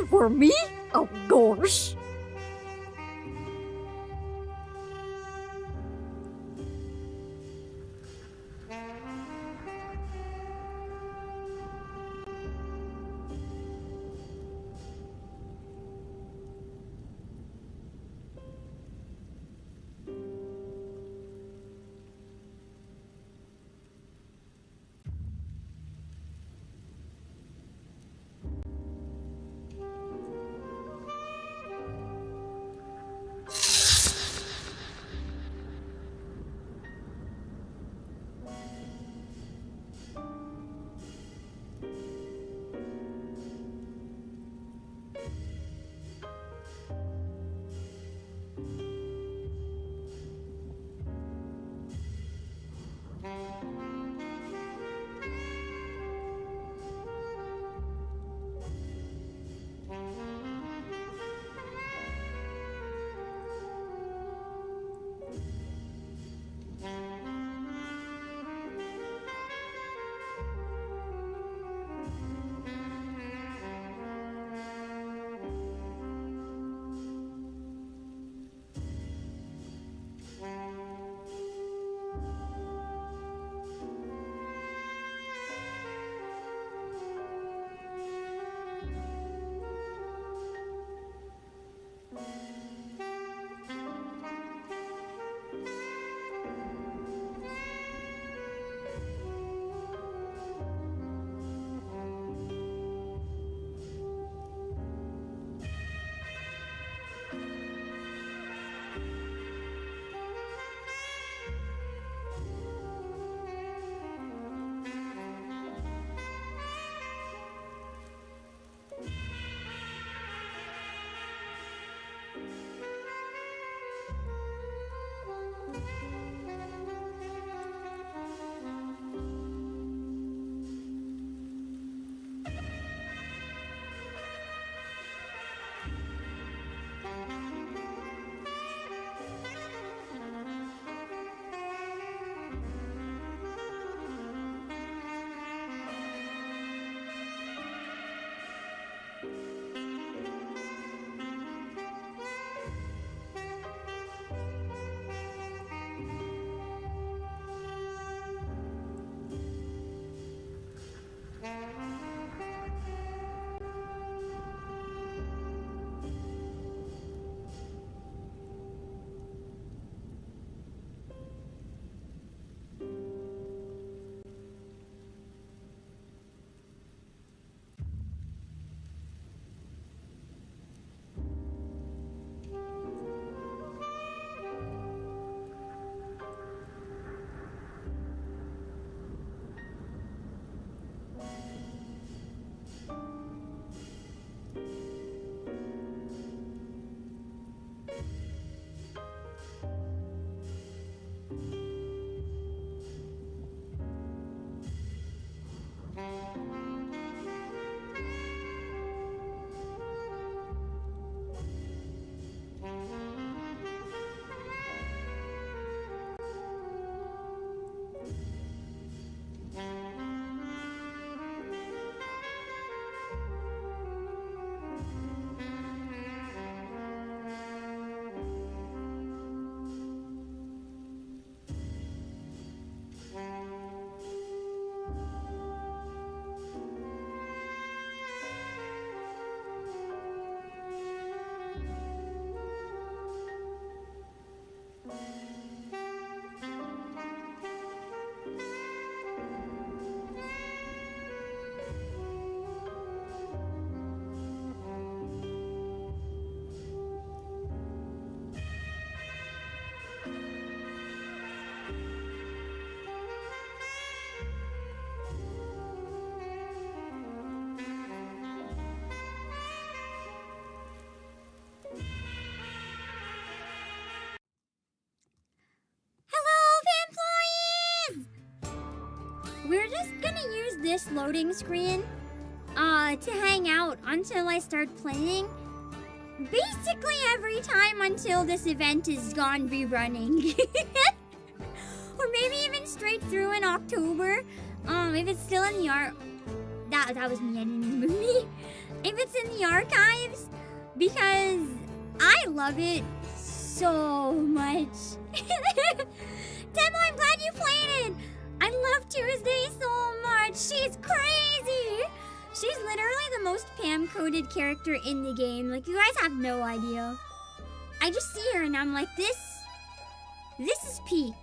For me? Of course. We're just gonna use this loading screen to hang out until I start playing. Basically every time until this event is gone rerunning. Or maybe even straight through in October. If it's still in the art. That was me editing the movie. if it's in the archives, because I love it so much. Demo, I'm glad you played it. I love Tuesday so much. She's crazy. She's literally the most Pam-coded character in the game. Like, you guys have no idea. I just see her and I'm like, this is peak.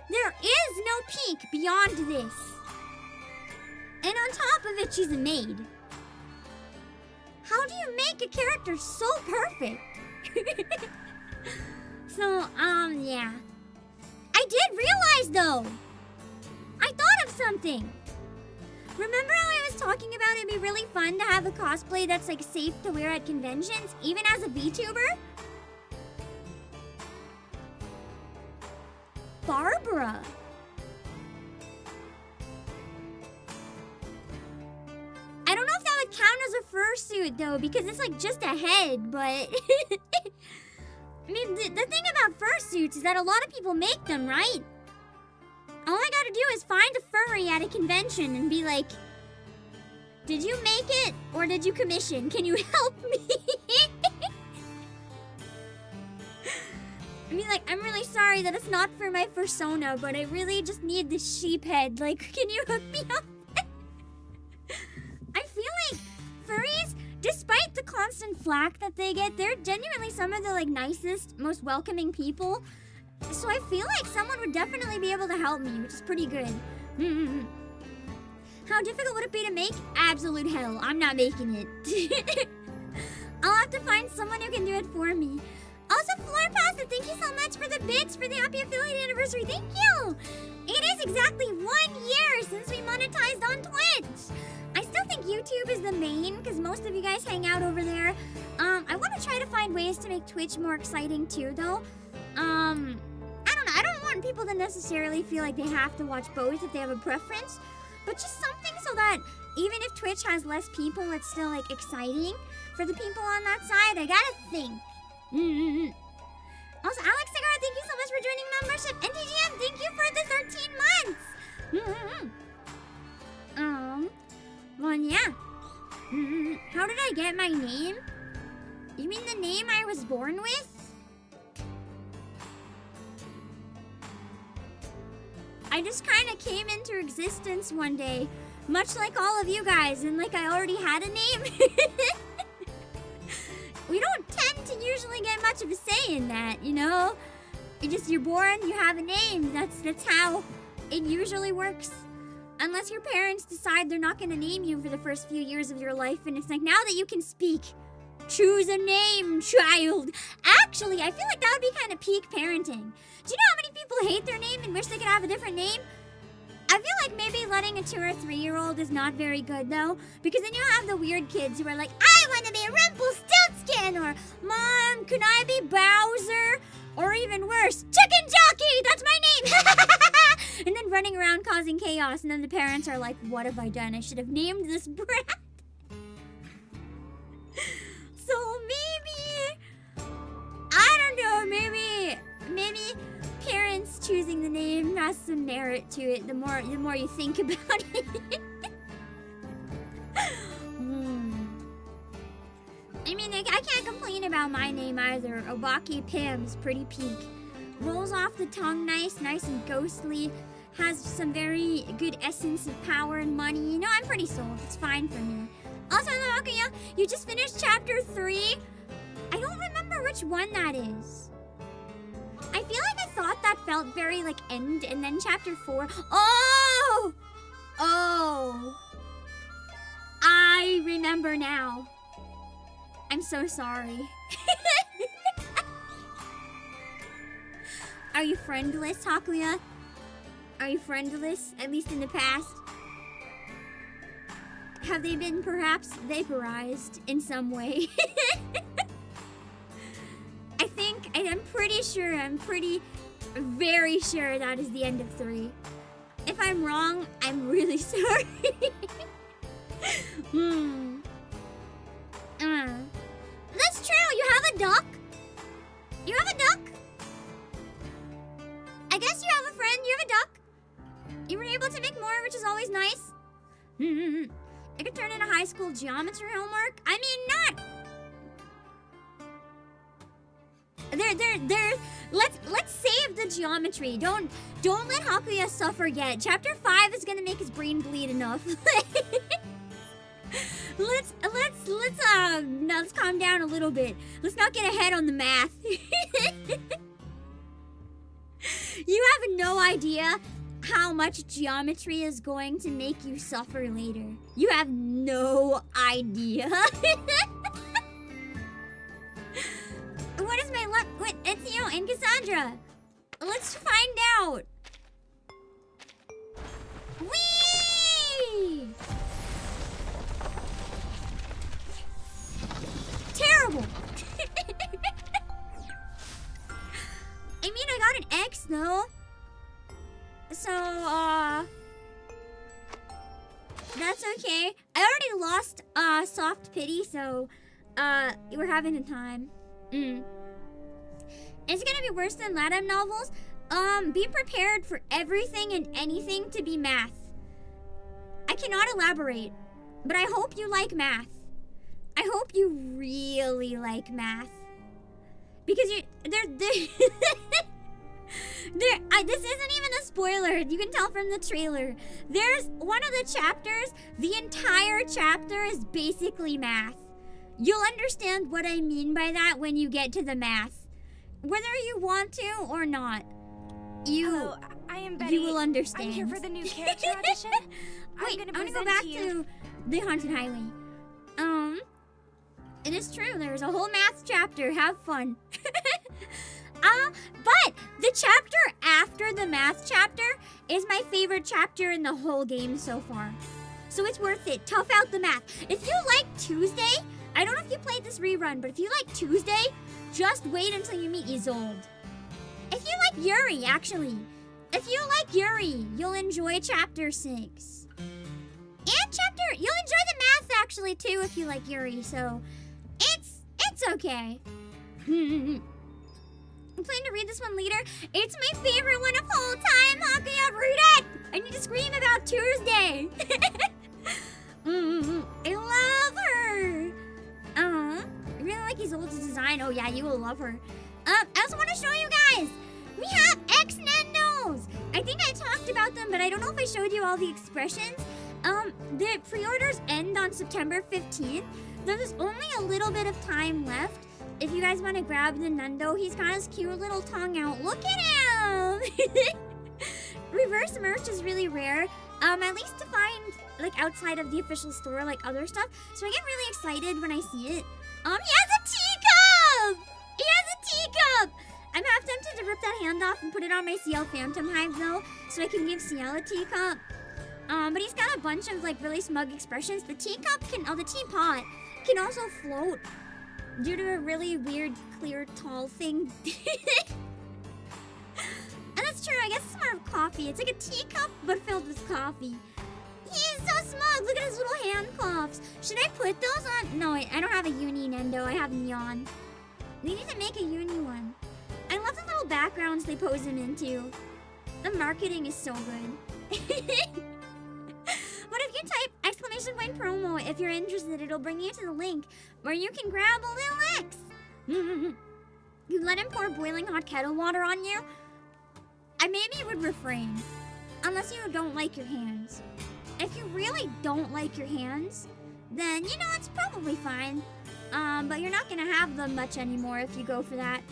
There is no peak beyond this. And on top of it, she's a maid. How do you make a character so perfect? So, yeah. I did realize, though. I thought of something. Remember how I was talking about it'd be really fun to have a cosplay that's, like, safe to wear at conventions, even as a VTuber? Barbara. I don't know if that would count as a fursuit, though, because it's, like, just a head, but... I mean, the thing about fursuits is that a lot of people make them, right? All I gotta do is find a furry at a convention and be like, did you make it or did you commission? Can you help me? I mean, like, I'm really sorry that it's not for my persona, but I really just need this sheep head. Like, can you hook me up? I feel like furries, despite the constant flack that they get, they're genuinely some of the, like, nicest, most welcoming people. So I feel like someone would definitely be able to help me, which is pretty good. How difficult would it be to make? Absolute hell. I'm not making it. I'll have to find someone who can do it for me. Also, Floor Pasta, thank you so much for the bits for the happy affiliate anniversary. Thank you! It is exactly 1 year since we monetized on Twitch. I still think YouTube is the main, because most of you guys hang out over there. I want to try to find ways to make Twitch more exciting too, though. I don't know. I don't want people to necessarily feel like they have to watch both if they have a preference, but just something so that even if Twitch has less people, it's still, like, exciting for the people on that side. I gotta think. Also, Alex Cigar, thank you so much for joining membership. NTGM, thank you for the 13 months. Well, yeah. How did I get my name? You mean the name I was born with? I just kind of came into existence one day, much like all of you guys, and like I already had a name. We don't tend to usually get much of a say in that, you know? You're born, you have a name. That's how it usually works. Unless your parents decide they're not going to name you for the first few years of your life, and it's like, now that you can speak, choose a name, child. Actually, I feel like that would be kind of peak parenting. Do you know how many people hate their name and wish they could have a different name? I feel like maybe letting a 2 or 3-year-old is not very good, though, because then you have the weird kids who are like, I want to be Rumpelstiltskin, or Mom, can I be Bowser? Or even worse, Chicken Jockey, that's my name! And then running around causing chaos, and then the parents are like, what have I done? I should have named this brat. So maybe, I don't know, maybe parents choosing the name has some merit to it the more you think about it. I mean, I can't complain about my name either. Obake PAM is pretty peak. Rolls off the tongue nice and ghostly. Has some very good essence of power and money. You know, I'm pretty sold. It's fine for me. Also, Namakaya, you just finished chapter 3. I don't remember which one that is. I feel like I thought that felt very, like, end, and then chapter 4. Oh! I remember now. I'm so sorry. Are you friendless, Hakuya? Are you friendless, at least in the past? Have they been perhaps vaporized in some way? I'm very sure that is the end of 3. If I'm wrong, I'm really sorry. That's true, you have a duck? You have a duck? I guess you have a friend, you have a duck. You were able to make more, which is always nice. I could turn in a high school geometry homework. I mean, not. Let's save the geometry. Don't let Hakuya suffer yet. Chapter 5 is gonna make his brain bleed enough. Let's calm down a little bit. Let's not get ahead on the math. You have no idea how much geometry is going to make you suffer later. You have no idea. What is my luck? What? It's you and Cassandra. Let's find out. Whee! Terrible. I mean, I got an X though. So, that's okay. I already lost, soft pity, so, we're having a time. It's gonna be worse than Latam novels. Be prepared for everything and anything to be math. I cannot elaborate, but I hope you like math. I hope you really like math. Because this isn't even a spoiler. You can tell from the trailer. There's one of the chapters, the entire chapter is basically math. You'll understand what I mean by that when you get to the math. Whether you want to or not. Hello, I am Betty. You will understand. I'm here for the new character audition. Wait, I'm gonna go back to the Haunted Highway. It is true, there's a whole math chapter. Have fun. But the chapter after the math chapter is my favorite chapter in the whole game so far. So it's worth it. Tough out the math. If you like Tuesday, I don't know if you played this rerun, but if you like Tuesday, just wait until you meet Isolde. If you like Yuri, actually. If you like Yuri, you'll enjoy chapter 6. And you'll enjoy the math actually too if you like Yuri, so it's okay. I'm planning to read this one later. It's my favorite one of all time. Hakuya, read it! I need to scream about Tuesday. I love her. I really like Isolde's design. Oh yeah, you will love her. I also want to show you guys. We have X Nandos. I think I talked about them, but I don't know if I showed you all the expressions. The pre-orders end on September 15th. There's only a little bit of time left. If you guys want to grab the Nando, he's got his cute little tongue out. Look at him! Reverse merch is really rare. At least to find, like, outside of the official store, like other stuff. So I get really excited when I see it. He has a teacup! He has a teacup! I'm half tempted to rip that hand off and put it on my CL Phantom Hive, though, so I can give CL a teacup. But he's got a bunch of, like, really smug expressions. The teacup the teapot can also float due to a really weird, clear, tall thing. And that's true, I guess it's more of coffee. It's like a teacup, but filled with coffee. He is so smug. Look at his little handcuffs. Should I put those on? No, I don't have a uni Nendo. I have Neon. We need to make a uni one. I love the little backgrounds they pose him into. The marketing is so good. But if you type !point promo, if you're interested, it'll bring you to the link where you can grab a little X. You let him pour boiling hot kettle water on you. I maybe would refrain. Unless you don't like your hands. If you really don't like your hands, then, you know, it's probably fine. But you're not gonna have them much anymore if you go for that.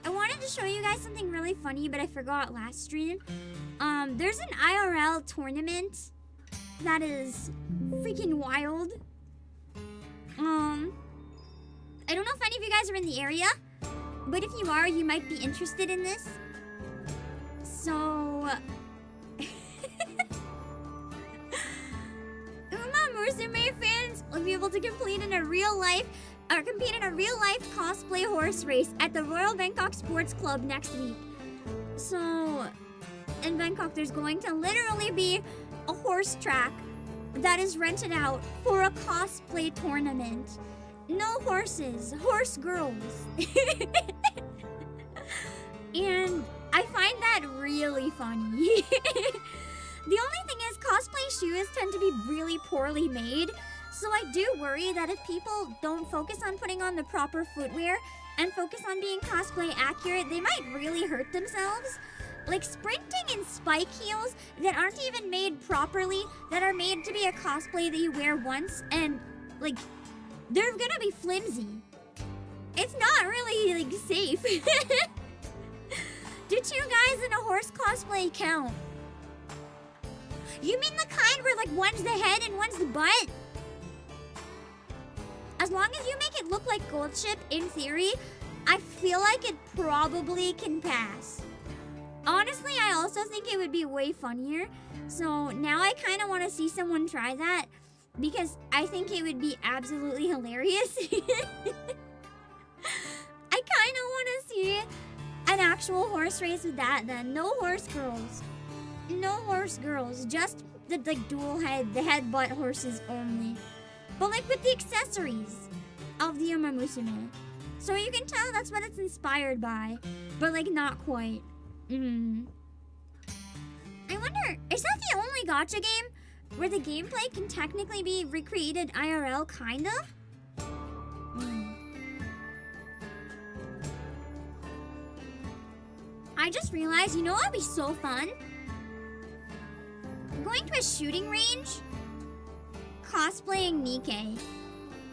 I wanted to show you guys something really funny, but I forgot last stream. There's an IRL tournament that is freaking wild. I don't know if any of you guys are in the area, but if you are, you might be interested in this. So... Uma Musume fans will be able to compete in a real-life cosplay horse race at the Royal Bangkok Sports Club next week. So, in Bangkok, there's going to literally be a horse track that is rented out for a cosplay tournament. No horses, horse girls. And I find that really funny. The only thing is, cosplay costumes tend to be really poorly made. So I do worry that if people don't focus on putting on the proper footwear and focus on being cosplay accurate, they might really hurt themselves. Like sprinting in spike heels that aren't even made properly, that are made to be a cosplay that you wear once, and like, they're gonna be flimsy. It's not really like safe. Do 2 guys in a horse cosplay count? You mean the kind where like one's the head and one's the butt? As long as you make it look like Gold Ship, in theory, I feel like it probably can pass. Honestly, I also think it would be way funnier. So now I kind of want to see someone try that because I think it would be absolutely hilarious. I kind of want to see an actual horse race with that then. No horse girls. No horse girls. Just the like dual head, the head butt horses only. But like with the accessories of the Uma Musume. So you can tell that's what it's inspired by. But like not quite. I wonder, is that the only gacha game where the gameplay can technically be recreated IRL, kinda? I just realized, you know what would be so fun? Going to a shooting range, cosplaying Nikkei.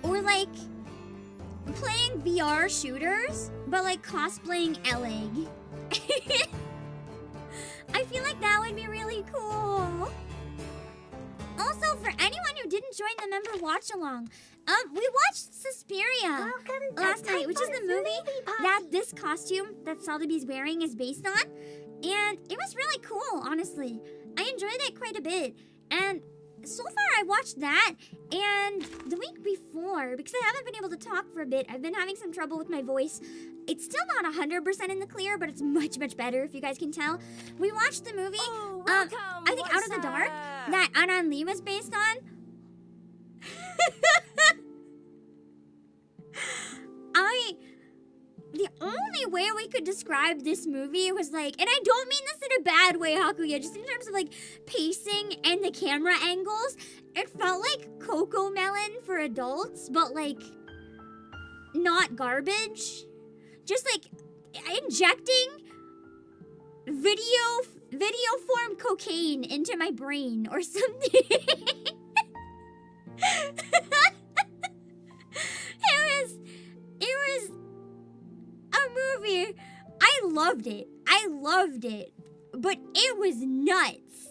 Or like, playing VR shooters, but like cosplaying Eleg. I feel like that would be really cool. Also, for anyone who didn't join the member watch along, we watched Suspiria last night, which is the movie that this costume that Sotheby's wearing is based on. And it was really cool, honestly. I enjoyed it quite a bit. And so far I watched that, and the week before, because I haven't been able to talk for a bit, I've been having some trouble with my voice. It's still not 100% in the clear, but it's much, much better, if you guys can tell. We watched the movie, I think Out of the Dark, that Anan Lee was based on. The only way we could describe this movie was like, and I don't mean this in a bad way, Hakuya, just in terms of like pacing and the camera angles, it felt like Coco Melon for adults, but like not garbage. Just like injecting video form cocaine into my brain or something. It was a movie. I loved it. But it was nuts.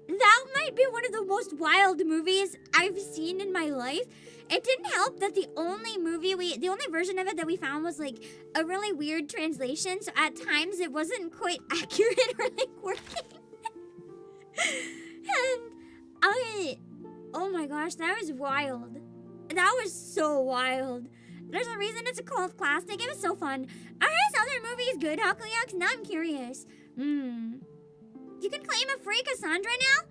That might be one of the most wild movies I've seen in my life. It didn't help that the only version of it that we found was like a really weird translation. So at times it wasn't quite accurate or like working. And oh my gosh, that was wild. That was so wild. There's a reason it's a cult classic. It was so fun. Are his other movies good, Hakuya? 'Cause now I'm curious. You can claim a free Cassandra now?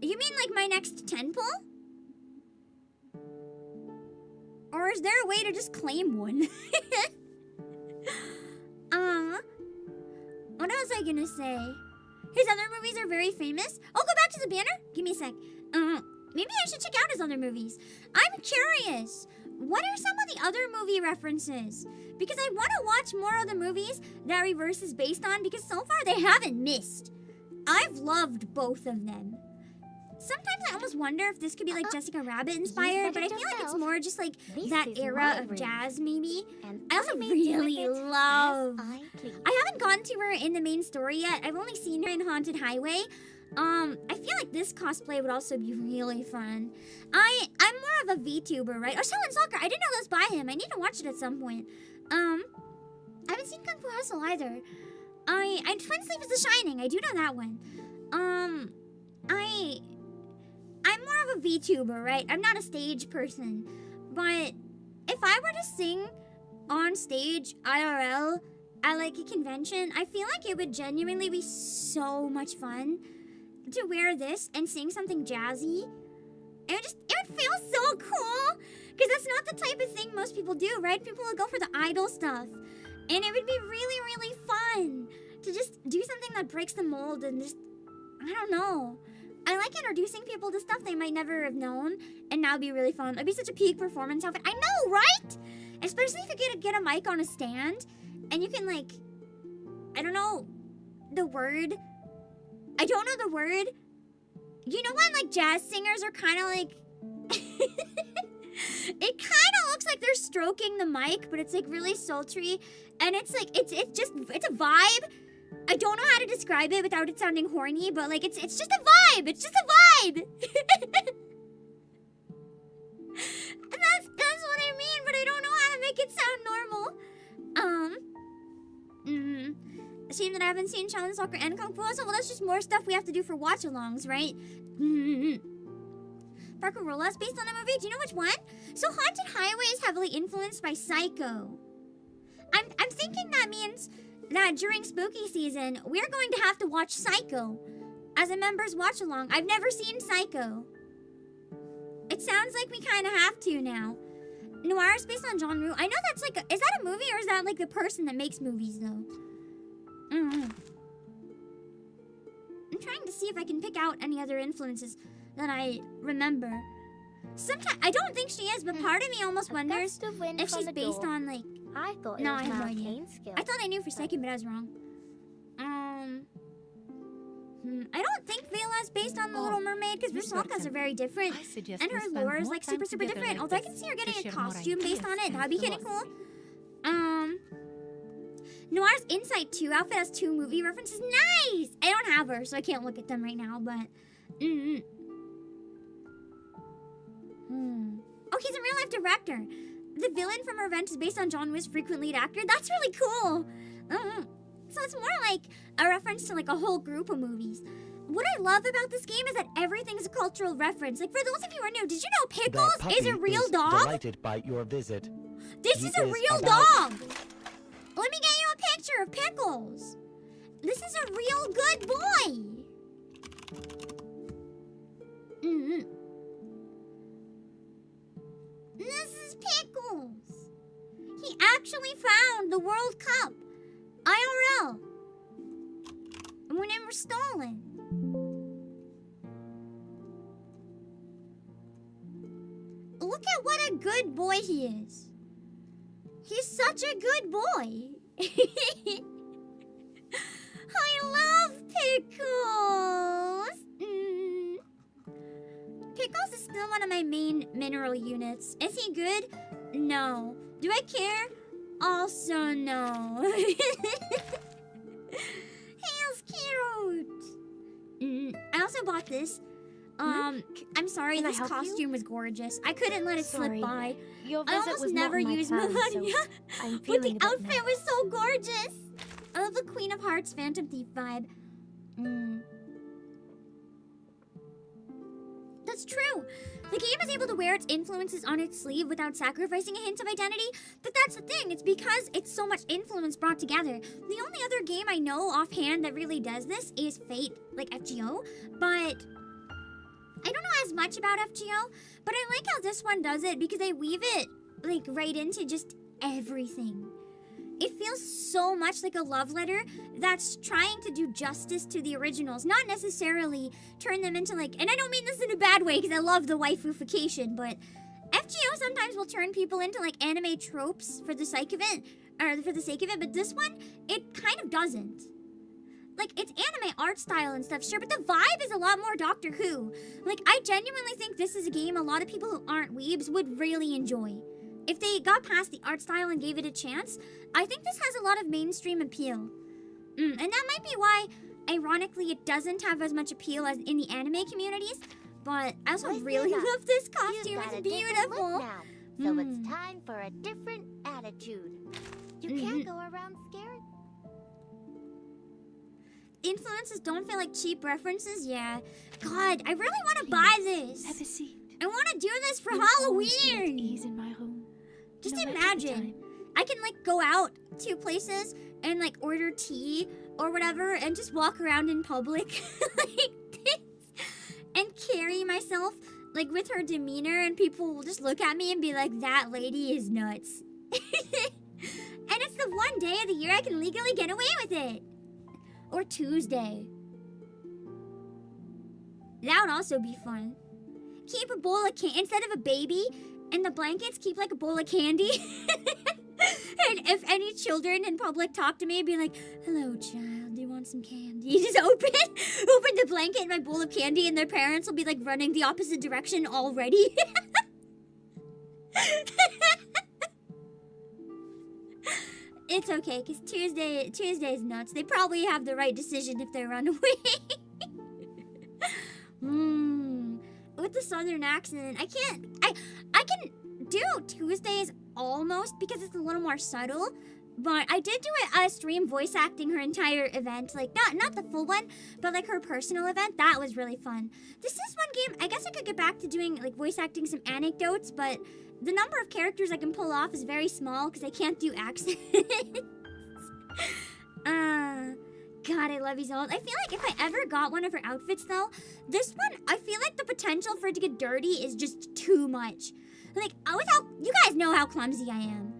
You mean like my next 10 pull? Or is there a way to just claim one? What was I gonna say? His other movies are very famous. Oh, go back to the banner? Give me a sec. Maybe I should check out his other movies. I'm curious. What are some of the other movie references? Because I want to watch more of the movies that Reverse is based on, because so far they haven't missed. I've loved both of them. Sometimes I almost wonder if this could be like Jessica Rabbit inspired, but I feel like it's more just like that era of jazz maybe. I also really love... I haven't gone to her in the main story yet. I've only seen her in Haunted Highway. I feel like this cosplay would also be really fun. I'm more of a VTuber, right? Oh, Shaolin Soccer. I didn't know that was by him. I need to watch it at some point. I haven't seen Kung Fu Hustle either. Twin Sleep is The Shining. I do know that one. I'm more of a VTuber, right? I'm not a stage person. But if I were to sing on stage IRL at like a convention, I feel like it would genuinely be so much fun to wear this and sing something jazzy. It would feel so cool, because that's not the type of thing most people do, right? People will go for the idol stuff. And it would be really, really fun to just do something that breaks the mold and just, I don't know. I like introducing people to stuff they might never have known, and now be really fun. It'd be such a peak performance outfit. I know, right? Especially if you get a mic on a stand, and you can like, I don't know the word. I don't know the word. You know when like jazz singers are kind of like, it kind of looks like they're stroking the mic, but it's like really sultry, and it's like it's a vibe. I don't know how to describe it without it sounding horny, but like it's just a vibe. It's just a vibe. And that's what I mean, but I don't know how to make it sound normal. Shame that I haven't seen Challenge Soccer and Kung Fu. So, well, that's just more stuff we have to do for watch-alongs, right? Parkour Rolla based on a movie. Do you know which one? So, Haunted Highway is heavily influenced by Psycho. I'm thinking that means that during spooky season, we're going to have to watch Psycho as a members watch-along. I've never seen Psycho. It sounds like we kind of have to now. Noir is based on John Woo. I know that's like is that a movie or is that like the person that makes movies though? I'm trying to see if I can pick out any other influences that I remember. Sometimes I don't think she is, but part of me almost wonders if she's based on like. I thought it No, was I have no my idea. arcane skill. I thought I knew for a second, but I was wrong. I don't think Vela's based on the Little Mermaid because Rusalkas are very different, and her lore is like super different. Although I can see her getting a costume based on it, that'd be kind of cool. Noir's Insight 2 outfit has 2 movie references. Nice! I don't have her, so I can't look at them right now, but... Oh, he's a real-life director. The villain from Revenge is based on John Woo's frequent lead actor. That's really cool! So it's more like a reference to like a whole group of movies. What I love about this game is that everything's a cultural reference. Like, for those of you who are new, did you know Pickles is a real dog? Delighted by your visit. This He is a is real about- dog! Let me get you a picture of Pickles. This is a real good boy. This is Pickles. He actually found the World Cup. IRL. When it was stolen. Look at what a good boy he is. He's such a good boy. I love Pickles. Pickles is still one of my main mineral units. Is he good? No. Do I care? Also no. He's cute. I also bought this. I'm sorry, Can I this help you? costume was gorgeous. I couldn't let it slip Sorry. by. Your I visit almost was never not in my use plans, Melania, so I'm but feeling the a bit outfit nervous. was so gorgeous. I love the Queen of Hearts Phantom Thief vibe. That's true. The game is able to wear its influences on its sleeve without sacrificing a hint of identity, but that's the thing. It's because it's so much influence brought together. The only other game I know offhand that really does this is Fate, like FGO, but I don't know as much about FGO, but I like how this one does it because they weave it like right into just everything. It feels so much like a love letter that's trying to do justice to the originals, not necessarily turn them into like, and I don't mean this in a bad way because I love the waifufication, but FGO sometimes will turn people into like anime tropes for the sake of it, but this one, it kind of doesn't. Like, it's anime art style and stuff, sure, but the vibe is a lot more Doctor Who. Like, I genuinely think this is a game a lot of people who aren't weebs would really enjoy. If they got past the art style and gave it a chance, I think this has a lot of mainstream appeal. And that might be why, ironically, it doesn't have as much appeal as in the anime communities. But I also really love this costume. You've got It's a different look beautiful. now, so it's time for a different attitude. You can't go around scared. Influences don't feel like cheap references? Yeah. God, I really want to buy this. Have a seat. I want to do this for You will always be at Halloween. ease in my home. Just no matter the imagine. time. I can like go out to places and like order tea or whatever and just walk around in public like this and carry myself like with her demeanor, and people will just look at me and be like, that lady is nuts. And it's the one day of the year I can legally get away with it. Or Tuesday. That would also be fun. Keep a bowl of candy instead of a baby in the blankets. Keep like a bowl of candy. And if any children in public talk to me, be like, "Hello, child. Do you want some candy?" Just open the blanket and my bowl of candy, and their parents will be like running the opposite direction already. It's okay, because Tuesday's nuts. They probably have the right decision if they run away. With the southern accent, I can do Tuesdays almost because it's a little more subtle. But I did do a stream voice acting her entire event. Like, not the full one, but like her personal event. That was really fun. This is one game, I guess I could get back to doing like voice acting some anecdotes, but the number of characters I can pull off is very small because I can't do accents. God, I love Isolde. I feel like if I ever got one of her outfits though, this one, I feel like the potential for it to get dirty is just too much. Like, without, you guys know how clumsy I am.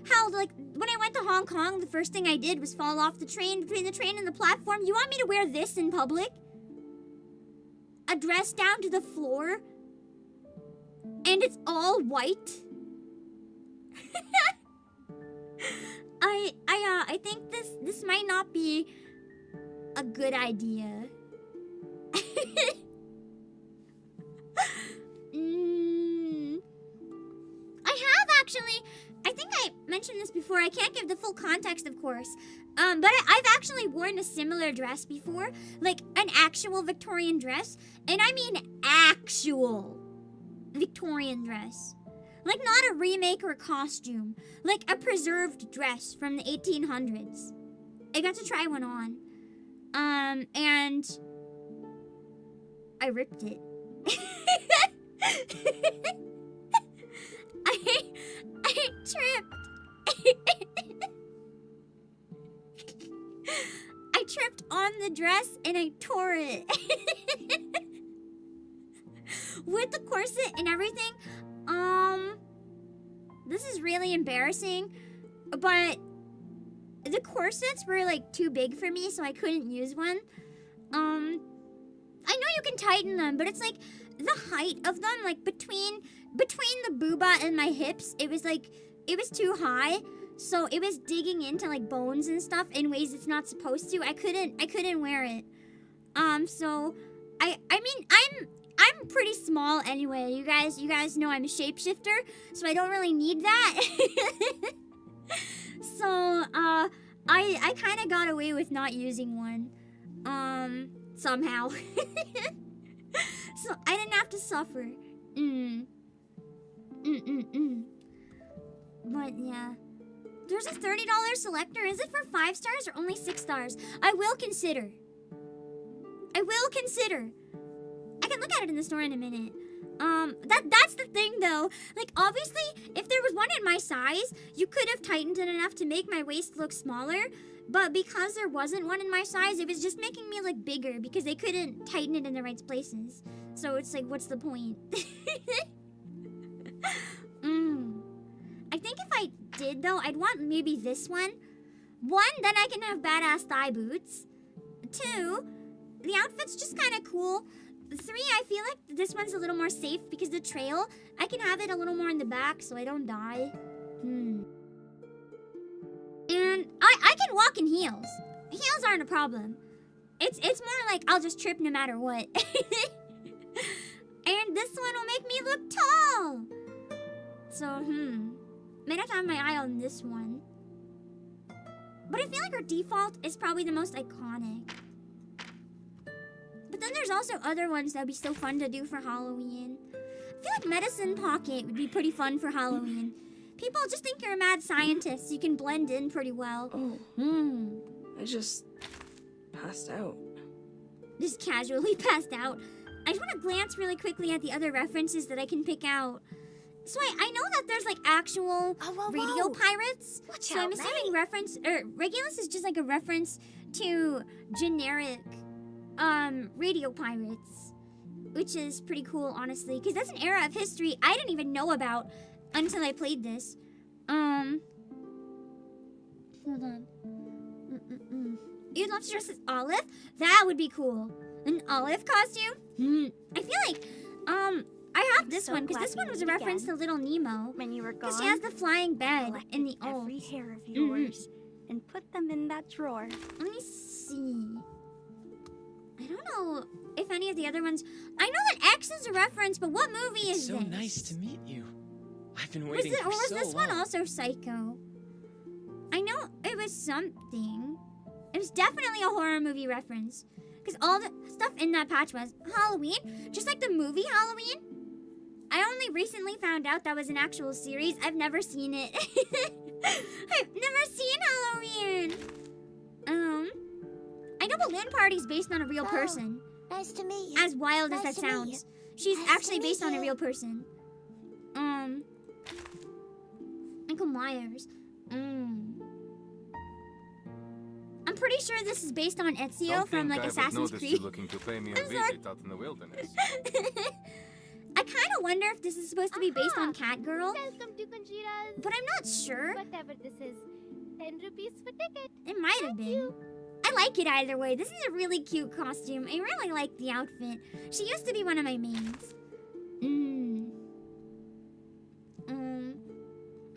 How, like, when I went to Hong Kong, the first thing I did was fall off the train, between the train and the platform. You want me to wear this in public? A dress down to the floor? And it's all white? I think this might not be a good idea. I think I mentioned this before. I can't give the full context, of course. But I've actually worn a similar dress before. Like, an actual Victorian dress. And I mean actual Victorian dress. Like, not a remake or a costume. Like, a preserved dress from the 1800s. I got to try one on. And I ripped it. I tripped. I tripped on the dress and I tore it. With the corset and everything. This is really embarrassing. But the corsets were like too big for me, so I couldn't use one. I know you can tighten them, but it's like the height of them, like between the booba and my hips, it was too high, so it was digging into like bones and stuff in ways it's not supposed to. I couldn't wear it. So I mean I'm pretty small anyway. You guys know I'm a shapeshifter, so I don't really need that. So I kind of got away with not using one. Somehow. So I didn't have to suffer. But yeah. There's a $30 selector. Is it for 5 stars or only 6 stars? I will consider. I can look at it in the store in a minute. That's the thing though. Like, obviously, if there was one in my size, you could have tightened it enough to make my waist look smaller. But because there wasn't one in my size, it was just making me look bigger because they couldn't tighten it in the right places. So it's like, what's the point? I think if I did though, I'd want maybe this one. 1, then I can have badass thigh boots. 2, the outfit's just kind of cool. 3, I feel like this one's a little more safe because the trail, I can have it a little more in the back so I don't die. And I can walk in heels. Heels aren't a problem. It's more like I'll just trip no matter what. And this one will make me look tall. So, might have to have my eye on this one. But I feel like her default is probably the most iconic. But then there's also other ones that would be so fun to do for Halloween. I feel like Medicine Pocket would be pretty fun for Halloween. People just think you're a mad scientist, so you can blend in pretty well. Oh. I just passed out. Just casually passed out. I just want to glance really quickly at the other references that I can pick out. So I know that there's like actual radio pirates. So I'm assuming Regulus is just like a reference to generic radio pirates, which is pretty cool, honestly, because that's an era of history I didn't even know about until I played this. Hold on. You'd love to dress as Olive? That would be cool. An Olive costume? I feel like, I have this So one, because glad this we one was a meet reference again. to Little Nemo. When you were gone, Because she has the flying bed in the every old. hair of yours and put them in that drawer. Let me see. I don't know if any of the other ones. I know that X is a reference, but what movie is So this? nice to meet you. I've been Was waiting it, for or was so this long. one also Psycho? I know it was something. It was definitely a horror movie reference. Because all the stuff in that patch was Halloween, just like the movie Halloween. I only recently found out that was an actual series. I've never seen it. I've never seen Halloween. I know Balloon Party's based on a real Oh, person. Nice to meet you. As wild as Nice that to meet you. sounds. She's Nice to actually meet based on a you. real person. Michael Myers. I'm pretty sure this is based on Ezio Don't from think like I would Assassin's notice Creed. you looking to pay me a I'm sorry. visit out in the wilderness. I kind of wonder if this is supposed to be based on Catgirl, Welcome to Conchita's. but I'm not sure. Whatever this is. 10 rupees for ticket. It might have been. I like it either way. This is a really cute costume. I really like the outfit. She used to be one of my mains.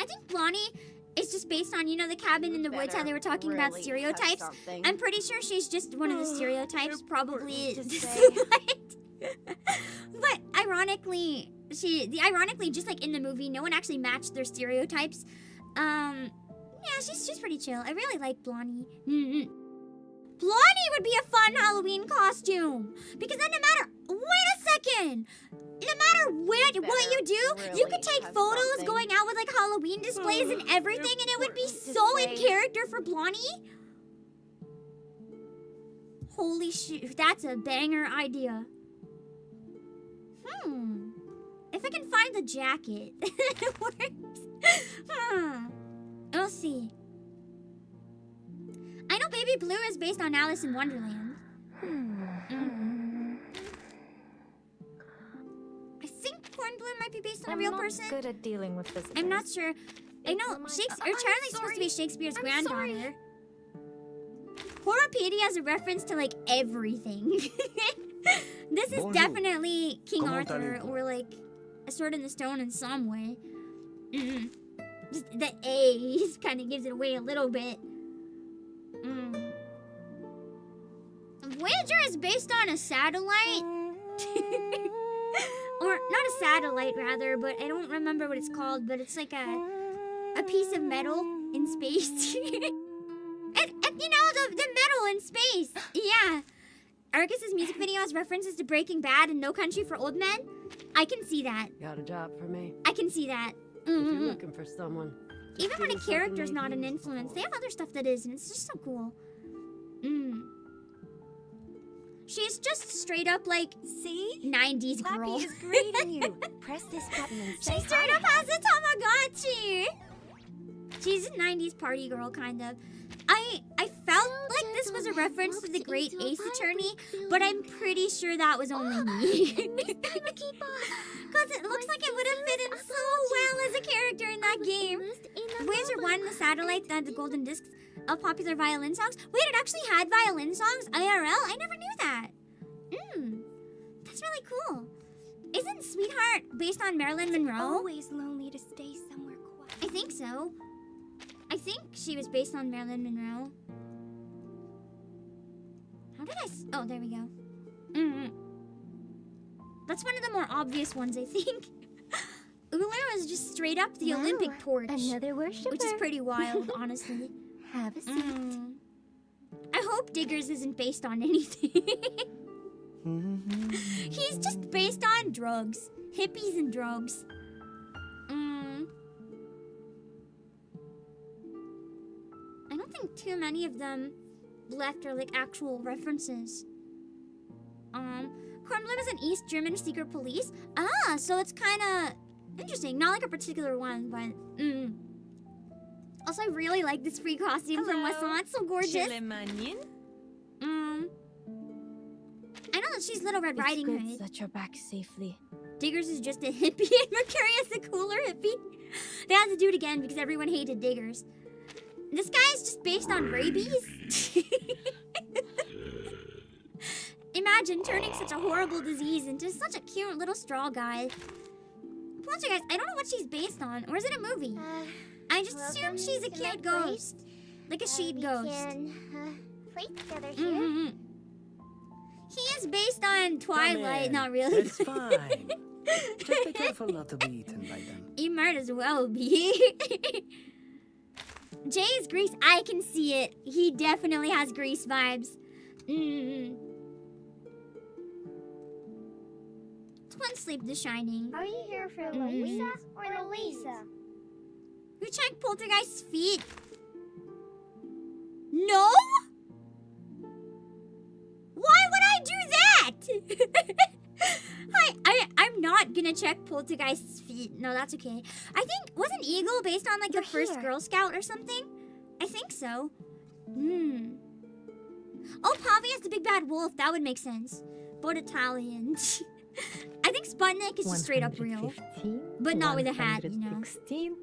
I think Blondie is just based on, you know, the cabin in the woods, how they were talking about stereotypes. I'm pretty sure she's just one of the stereotypes, probably. Important to say. But ironically, just like in the movie, no one actually matched their stereotypes. Yeah, she's pretty chill. I really like Blondie. Blondie would be a fun Halloween costume. Because then no matter, wait a second. No matter what you do, you really could take have photos something. going out with like Halloween displays and everything, and it would be Important to so in say. character for Blondie. Holy shit, that's a banger idea. If I can find the jacket, it works. We'll see. I know Baby Blue is based on Alice in Wonderland. I think Corn Blue might be based on a real person. Good at dealing with visitors. I'm not sure. I know Shakespeare, Charlie's supposed to be Shakespeare's granddaughter. Horrorpedia is a reference to like everything. This is Bonjour. definitely King Comment Arthur allez-vous? or like a Sword in the Stone in some way. Just the A kind of gives it away a little bit. Voyager is based on a satellite. Or not a satellite rather, but I don't remember what it's called, but it's like a piece of metal in space. and you know, the metal in space. Yeah. Arcus's music video has references to Breaking Bad and No Country for Old Men. I can see that. Got a job for me. I can see that. If you're looking for someone. just Even when a give me something character's they not an use influence, they before. have other stuff that is, and it's just so cool. She's just straight up like See? 90s girl. Lappy is grading you. Press this button and say She straight up has a Tamagotchi. She's a 90s party girl, kind of. I felt like this was a reference to the Great Ace Attorney, but I'm pretty sure that was only me. Because it looks like it would have fit in so well as a character in that game. Voyager 1, the satellite that had the golden discs of popular violin songs. Wait, it actually had violin songs? IRL? I never knew that. That's really cool. Isn't Sweetheart based on Marilyn Monroe? Always lonely to stay somewhere quiet. I think so. I think she was based on Marilyn Monroe. How did oh, there we go. That's one of the more obvious ones, I think. Ulu is just straight up the Olympic torch. Another worshiper. Which is pretty wild, honestly. Have a seat. I hope Diggers isn't based on anything. He's just based on drugs. Hippies and drugs. I don't think too many of them left are like actual references. Kornblum is an East German secret police. Ah, so it's kind of interesting. Not like a particular one, but Also, I really like this free costume from Wesson. It's so gorgeous. I know that she's Little Red Riding good Hood. that you're back safely. Diggers is just a hippie, and Mercurius the cooler hippie. They had to do it again because everyone hated Diggers. This guy is just based on rabies? Imagine turning such a horrible disease into such a cute little straw guy. Poltergeist, I don't know what she's based on. Or is it a movie? I just assume she's a cute ghost. Like a sheet ghost. We can play together here. He is based on Twilight. in. Not really. It's fine. Just be careful not to be eaten by them. You might as well be. Jay's Grease, I can see it. He definitely has Grease vibes. Twin Sleep The Shining. Are you here for Louisa or Louisa? Who checked Poltergeist's feet? No? Why would I do that? I'm not gonna check Poltergeist's feet. No, that's okay. I think, wasn't Eagle based on like the first Girl Scout or something? I think so. Oh, Pavi is the big bad wolf. That would make sense. Both Italian. I think Sputnik is just straight up real. But not with a hat, you know. 116.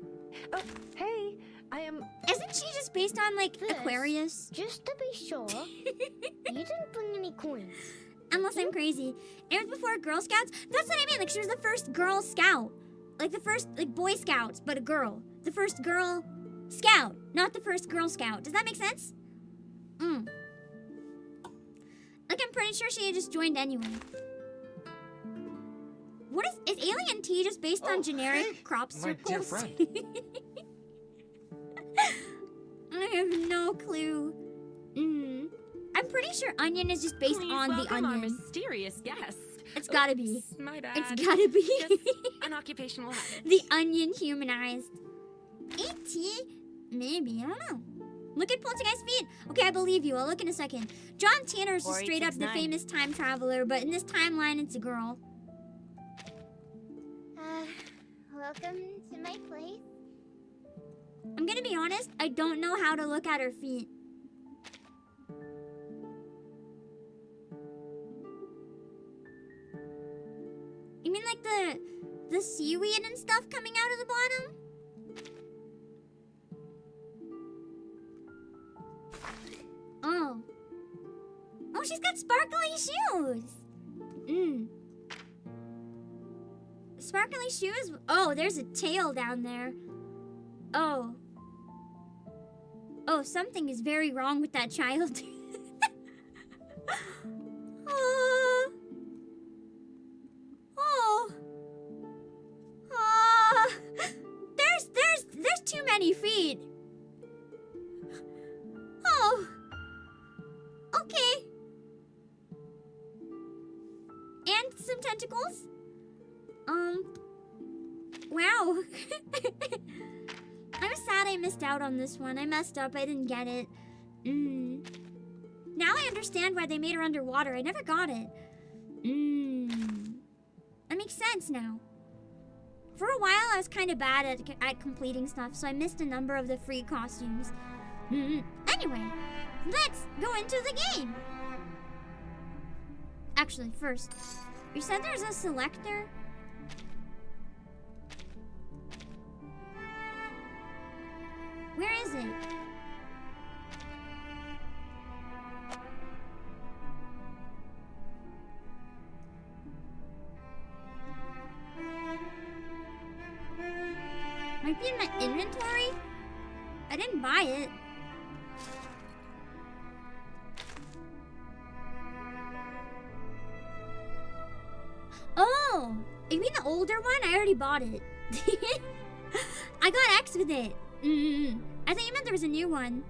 Oh, hey, I am... Isn't she just based on like Aquarius? Just to be sure, you didn't bring any coins. Unless I'm crazy. It was before Girl Scouts. That's what I mean. Like, she was the first Girl Scout. Like, the first, like, Boy Scouts, but a girl. The first Girl Scout, not the first Girl Scout. Does that make sense? Like, I'm pretty sure she had just joined anyway. What is Alien Tea just based on generic crop circles? My dear friend. I have no clue. I'm pretty sure Onion is just based on the Our onion. mysterious guest. It's gotta be. Oops, my bad. It's gotta be. Just an occupational habit. The onion humanized. E.T.? Maybe, I don't know. Look at Poltergeist's feet. Okay, I believe you. I'll look in a second. John Tanner is just straight up the famous time traveler, but in this timeline, it's a girl. Welcome to my place. I'm gonna be honest, I don't know how to look at her feet. You mean like the seaweed and stuff coming out of the bottom? Oh. Oh, she's got sparkly shoes. Sparkly shoes? Oh, there's a tail down there. Oh. Oh, something is very wrong with that child. Oh. Oh. Oh. There's too many feet. Oh. Okay. And some tentacles? Wow. I'm sad I missed out on this one. I messed up. I didn't get it. Now I understand why they made her underwater. I never got it. That makes sense now. For a while, I was kind of bad at completing stuff, so I missed a number of the free costumes. Anyway, let's go into the game. Actually, first, you said there's a selector? Where is it? Might be in my inventory? I didn't buy it. Oh! You mean the older one? I already bought it. I got X with it. I thought you meant there was a new one.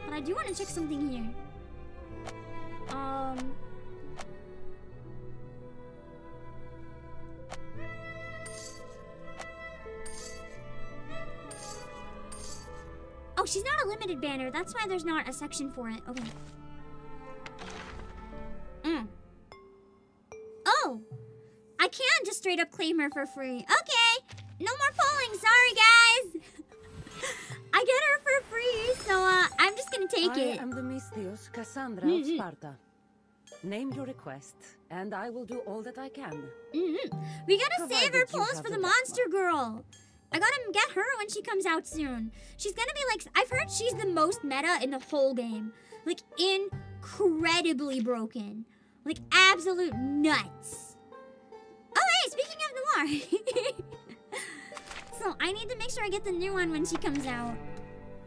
But I do want to check something here. Oh, she's not a limited banner. That's why there's not a section for it. Okay. Oh! I can just straight up claim her for free. Okay! No more polling. Sorry, guys! I get her for free, so I'm just gonna take it. I am the Mystios Cassandra of Sparta. Name your request, and I will do all that I can. We gotta save Provided her you pose have for the the monster girl. I gotta get her when she comes out soon. She's gonna be like, I've heard she's the most meta in the whole game. Like, incredibly broken. Like, absolute nuts. Oh, hey, speaking of Noir. So, I need to make sure I get the new one when she comes out.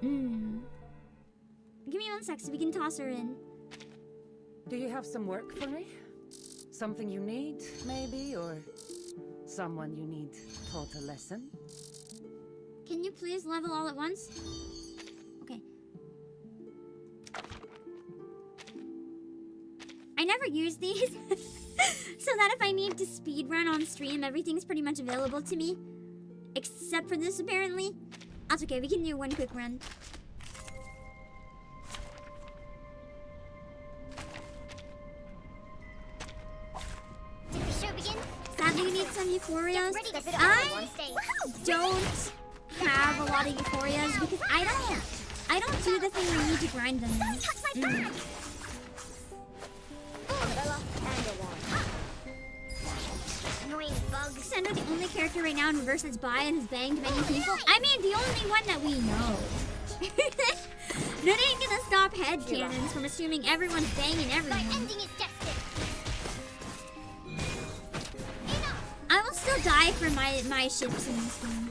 Give me 1 sec so we can toss her in. Do you have some work for me? Something you need, maybe, or someone you need taught a lesson? Can you please level all at once? Okay. I never use these, so that if I need to speedrun on stream, everything's pretty much available to me. Except for this, apparently. That's okay, we can do one quick run. Did the show begin? Sadly, you need some euphorias. Ready to fit I on stage. don't have a lot of euphorias because I don't do the thing where you need to grind them. Touch my bag! Bella and a wand. Annoying bugs. Sendo, the only character right now in reverse that's bi and has banged many people. I mean, the only one that we know. That ain't gonna stop headcanons from assuming everyone's banging My everyone. ending is destined. I will still die for my ships in this game.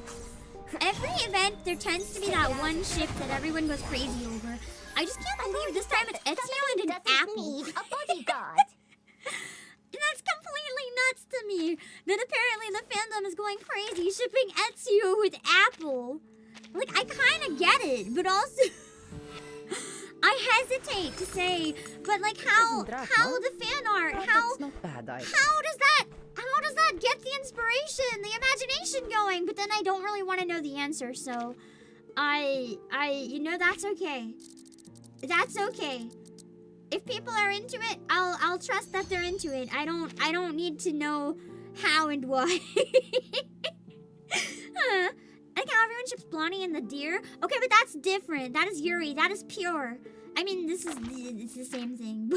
Every event, there tends to be that one ship that everyone goes crazy over. I just can't believe this time it's Ezio and an Doesn't apple. need a bodyguard. That's completely nuts to me. That apparently the fandom is going crazy shipping Ezio with Apple. Like, I kind of get it, but also I hesitate to say, but like how the fan art, how That's not bad, how does that get the inspiration, the imagination going? But then I don't really want to know the answer, so you know, that's okay. That's okay. If people are into it, I'll trust that they're into it. I don't need to know how and why. Like how everyone ships Blondie and the deer. Okay, but that's different. That is Yuri. That is pure. I mean, it's the same thing.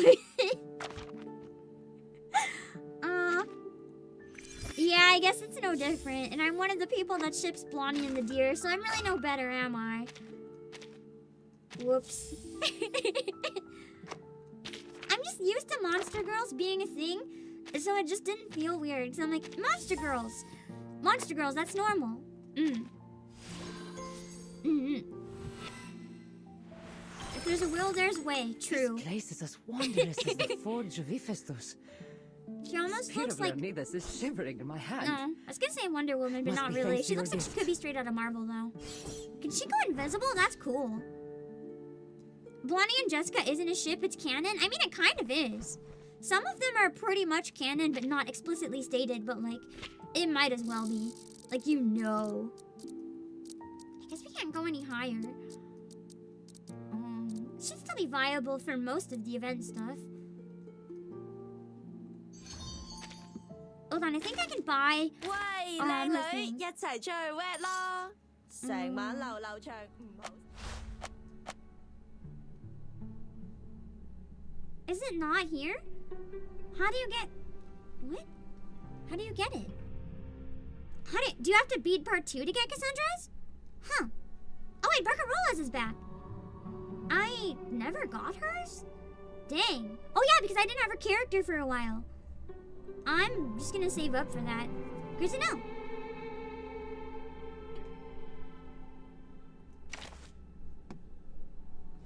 Yeah, I guess it's no different. And I'm one of the people that ships Blondie and the deer, so I'm really no better, am I? Whoops. I'm just used to monster girls being a thing, so it just didn't feel weird. So I'm like, monster girls, that's normal. If there's a will, there's a way. True. This place is as wondrous as the forge of Hephaestus. She almost looks like. Leonidas is shivering in my hand. No, I was gonna say Wonder Woman, but Must not be really. thanks to She your looks like she gift. could be straight out of Marvel, though. Can she go invisible? That's cool. Blondie and Jessica isn't a ship, it's canon. I mean, it kind of is. Some of them are pretty much canon, but not explicitly stated, but like, it might as well be. Like, you know. I guess we can't go any higher. It should still be viable for most of the event stuff. Hold on, I think I can buy 喂， her 靚女， thing. 一齊出去 wet 咯，成晚流流長唔好。 Is it not here? How do you get... What? How do you get it? Do you have to beat part 2 to get Cassandra's? Huh. Oh wait, Barcarolas is back. I never got hers? Dang. Oh yeah, because I didn't have her character for a while. I'm just gonna save up for that. Good to know.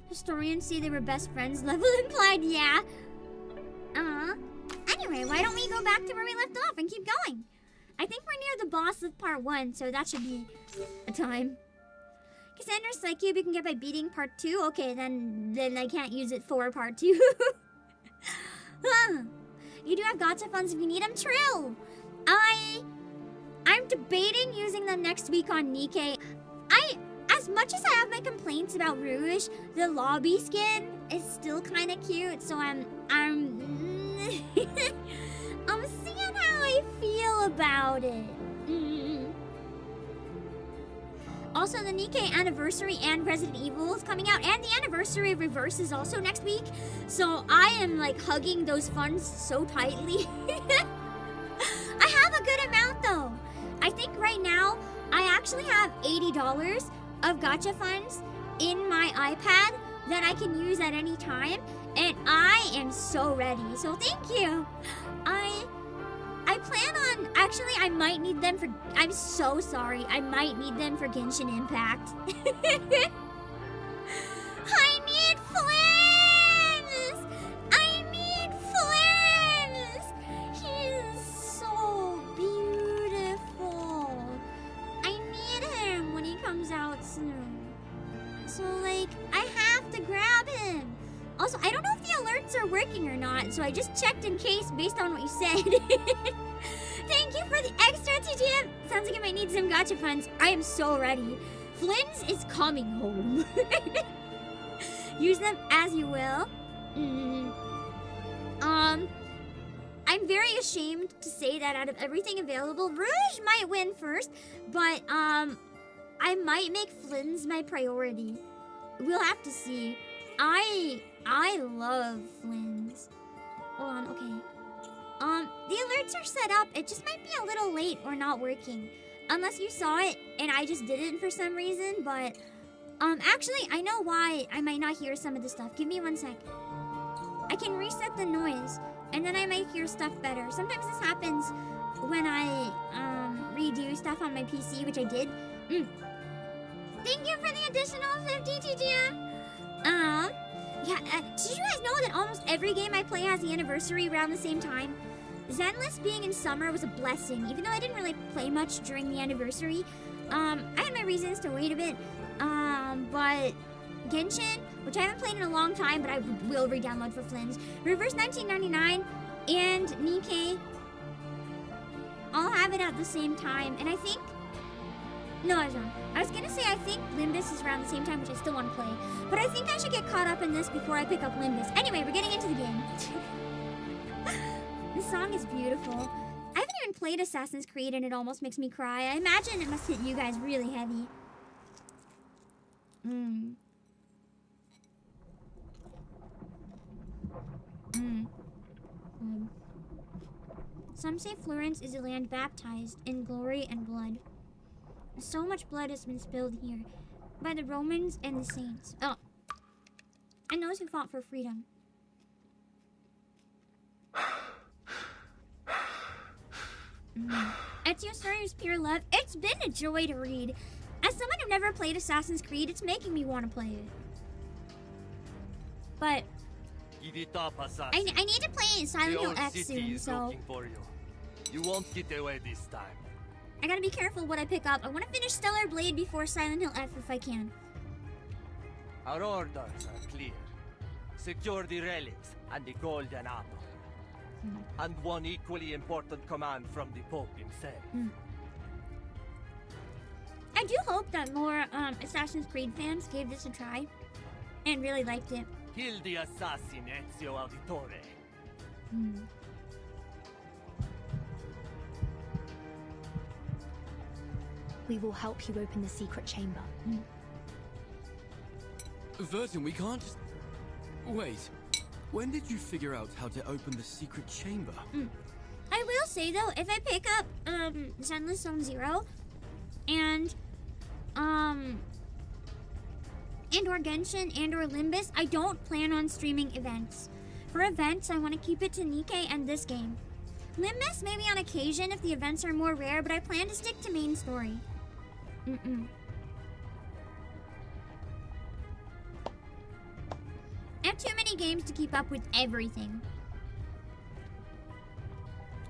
Historians say they were best friends. Level implied, yeah. Anyway, why don't we go back to where we left off and keep going? I think we're near the boss of part 1, so that should be a time. Cassandra's Psycube you can get by beating part 2. Okay, then I can't use it for part 2. You do have gacha funds if you need them. True. I'm debating using them next week on Nikkei. As much as I have my complaints about Rouge, the lobby skin is still kind of cute, so I'm seeing how I feel about it. Also, the Nikkei Anniversary and Resident Evil is coming out, and the Anniversary of Reverse is also next week. So I am like hugging those funds so tightly. I have a good amount though. I think right now I actually have $80 of gacha funds in my iPad that I can use at any time, and I am so ready. So thank you. I plan on, actually I might need them for, I'm so sorry, I might need them for Genshin Impact. I need Flins! I need Flins! He is so beautiful. I need him when he comes out soon. So like, I have to grab him. Also, I don't know if the alerts are working or not, so I just checked in case based on what you said. Thank you for the extra TTM. Sounds like I might need some gacha funds. I am so ready. Flynn's is coming home. Use them as you will. I'm very ashamed to say that out of everything available, Rouge might win first, but I might make Flynn's my priority. We'll have to see. I love Flynn's. Hold on, okay. The alerts are set up. It just might be a little late or not working. Unless you saw it and I just didn't for some reason, but actually I know why I might not hear some of the stuff. Give me 1 sec. I can reset the noise and then I might hear stuff better. Sometimes this happens when I redo stuff on my PC, which I did. Thank you for the additional 50 TTM. Yeah, did you guys know that almost every game I play has the anniversary around the same time? Zenless being in summer was a blessing, even though I didn't really play much during the anniversary. I had my reasons to wait a bit, but Genshin, which I haven't played in a long time, but I will re-download for Flynn's, Reverse 1999, and Nikkei, I'll have it at the same time, and I think, no, I was wrong. I was gonna say I think Limbus is around the same time, which I still want to play. But I think I should get caught up in this before I pick up Limbus. Anyway, we're getting into the game. This song is beautiful. I haven't even played Assassin's Creed and it almost makes me cry. I imagine it must hit you guys really heavy. Some say Florence is a land baptized in glory and blood. So much blood has been spilled here by the Romans and the saints. Oh, and those who fought for freedom. Ezio Story's pure love. It's been a joy to read. As someone who never played Assassin's Creed, it's making me want to play it. But I need to play Silent Hill X soon, so you won't get away this time. I gotta be careful what I pick up. I want to finish Stellar Blade before Silent Hill F if I can. Our orders are clear. Secure the relics and the golden apple. And one equally important command from the Pope himself. I do hope that more Assassin's Creed fans gave this a try and really liked it. Kill the assassin Ezio Auditore. We will help you open the secret chamber. Vertin, we can't just... Wait. When did you figure out how to open the secret chamber? I will say though, if I pick up Zenless Zone Zero and or Genshin and or Limbus, I don't plan on streaming events. For events, I want to keep it to Nikkei and this game. Limbus maybe on occasion if the events are more rare, but I plan to stick to main story. I have too many games to keep up with everything.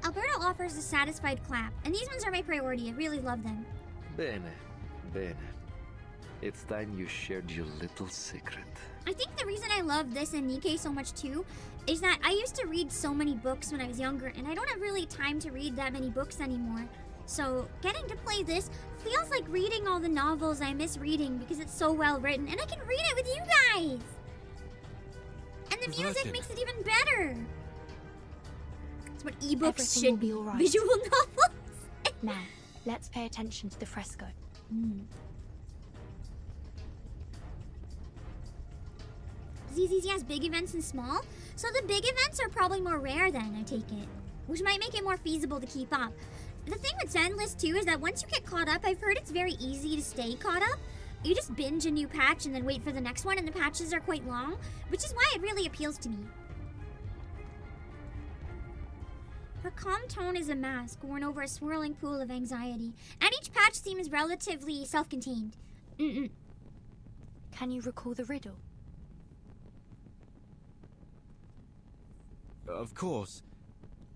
Alberto offers a satisfied clap, and these ones are my priority. I really love them. Bene, bene. It's time you shared your little secret. I think the reason I love this and Nikkei so much too is that I used to read so many books when I was younger, and I don't have really time to read that many books anymore. So getting to play this feels like reading all the novels I miss reading because it's so well written, and I can read it with you guys! And the music makes it even better! That's what ebooks Everything should will be all right. Visual novels! Now, let's pay attention to the fresco. ZZZ has big events and small. So the big events are probably more rare then, I take it. Which might make it more feasible to keep up. The thing with Zenless too is that once you get caught up, I've heard it's very easy to stay caught up. You just binge a new patch and then wait for the next one, and the patches are quite long, which is why it really appeals to me. Her calm tone is a mask worn over a swirling pool of anxiety, and each patch seems relatively self-contained. Can you recall the riddle? Of course.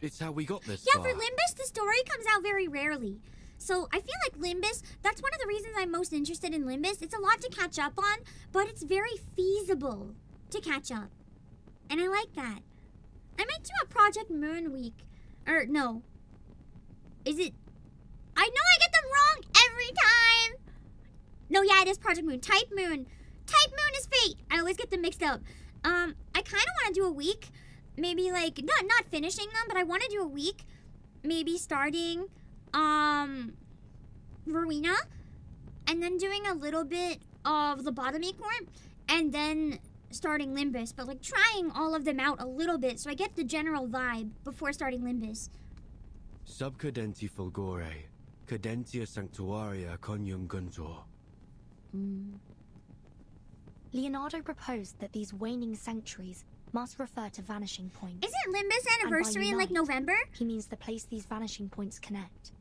It's how we got this Yeah, far. for Limbus, the story comes out very rarely. So I feel like Limbus, that's one of the reasons I'm most interested in Limbus. It's a lot to catch up on, but it's very feasible to catch up. And I like that. I might do a Project Moon week. Or, no. Is it? I know I get them wrong every time. No, yeah, it is Project Moon. Type Moon. Type Moon is Fate. I always get them mixed up. I kind of want to do a week. Maybe, like, not finishing them, but I want to do a week. Maybe starting, Rowena. And then doing a little bit of Lobotomy Court. And then starting Limbus, but like trying all of them out a little bit so I get the general vibe before starting Limbus. Subcadenti fulgore, cadentia sanctuaria conium guntor. Leonardo proposed that these waning sanctuaries must refer to vanishing points. Isn't Limbus anniversary in like November? He means the place these vanishing points connect.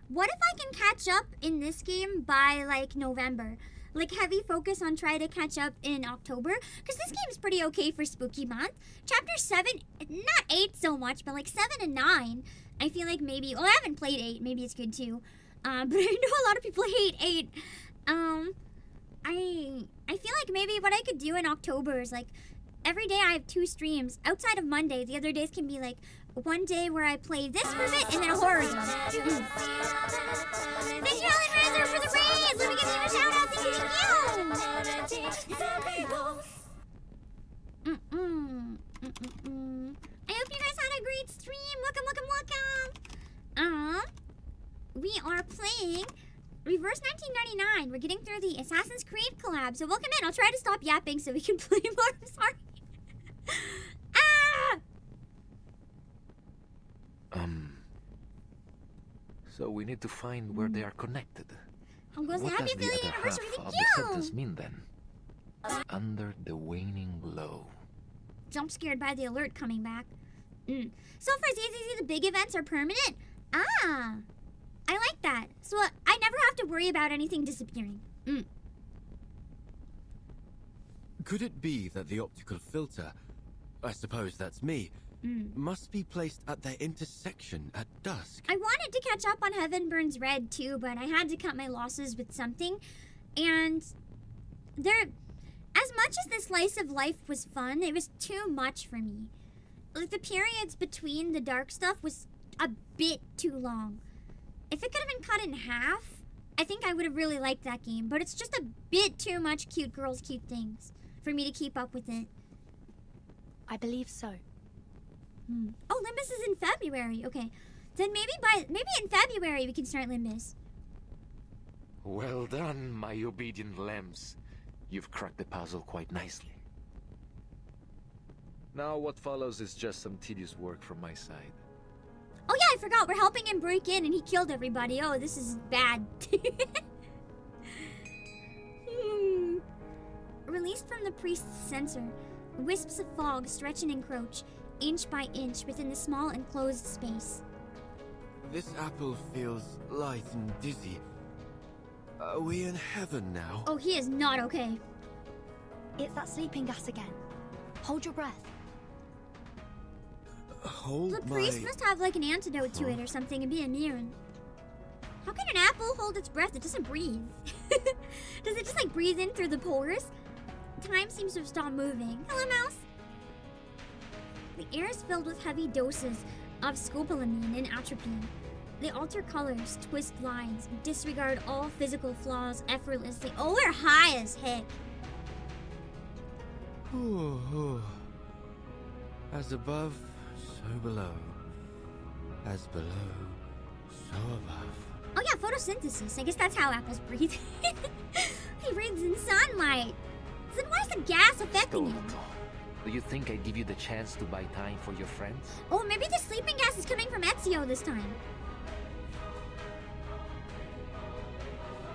What if I can catch up in this game by like November? Like heavy focus on try to catch up in October, because this game's pretty okay for spooky month. Chapter 7, not 8 so much, but like 7 and 9, I feel like maybe, well, I haven't played 8, maybe it's good too, but I know a lot of people hate 8. I feel like maybe what I could do in October is like, every day I have 2 streams, outside of Monday, the other days can be like, one day where I play this for a bit, and then a horror game. Thank you, Alan Razor, for the raid! Let me give you a shout out, thank you! I hope you guys had a great stream. Welcome. We are playing Reverse 1999. We're getting through the Assassin's Creed collab, so welcome in. I'll try to stop yapping so we can play more. I'm sorry. So we need to find where they are connected. What does Happy the other anniversary half of you? the sentence mean then? Under the waning glow. Jump scared by the alert coming back. So for ZZZ, the big events are permanent? I like that. So I never have to worry about anything disappearing. Could it be that the optical filter, I suppose that's me, must be placed at their intersection at dusk? I wanted to catch up on Heaven Burns Red too, but I had to cut my losses with something. And as much as the slice of life was fun, it was too much for me. Like the periods between the dark stuff was a bit too long. If it could have been cut in half, I think I would have really liked that game. But it's just a bit too much cute girls, cute things for me to keep up with it. I believe so. Oh, Limbus is in February. Okay, then maybe in February we can start Limbus. Well done, my obedient lambs. You've cracked the puzzle quite nicely. Now what follows is just some tedious work from my side. Oh yeah, I forgot. We're helping him break in and he killed everybody. Oh, this is bad. Released from the priest's censer, wisps of fog stretch and encroach, inch by inch, within the small enclosed space. This apple feels light and dizzy. Are we in heaven now? Oh, he is not okay. It's that sleeping gas again. Hold your breath. The priest must have like an antidote to it or something and be immune. How can an apple hold its breath? It doesn't breathe. Does it just like breathe in through the pores? Time seems to have stopped moving. Hello, mouse. The air is filled with heavy doses of scopolamine and atropine. They alter colors, twist lines, disregard all physical flaws effortlessly. Oh, we're high as heck. As above, so below. As below, so above. Oh yeah, photosynthesis. I guess that's how apples breathe. He breathes in sunlight. So then why is the gas affecting it? Do you think I give you the chance to buy time for your friends? Oh, maybe the sleeping gas is coming from Ezio this time.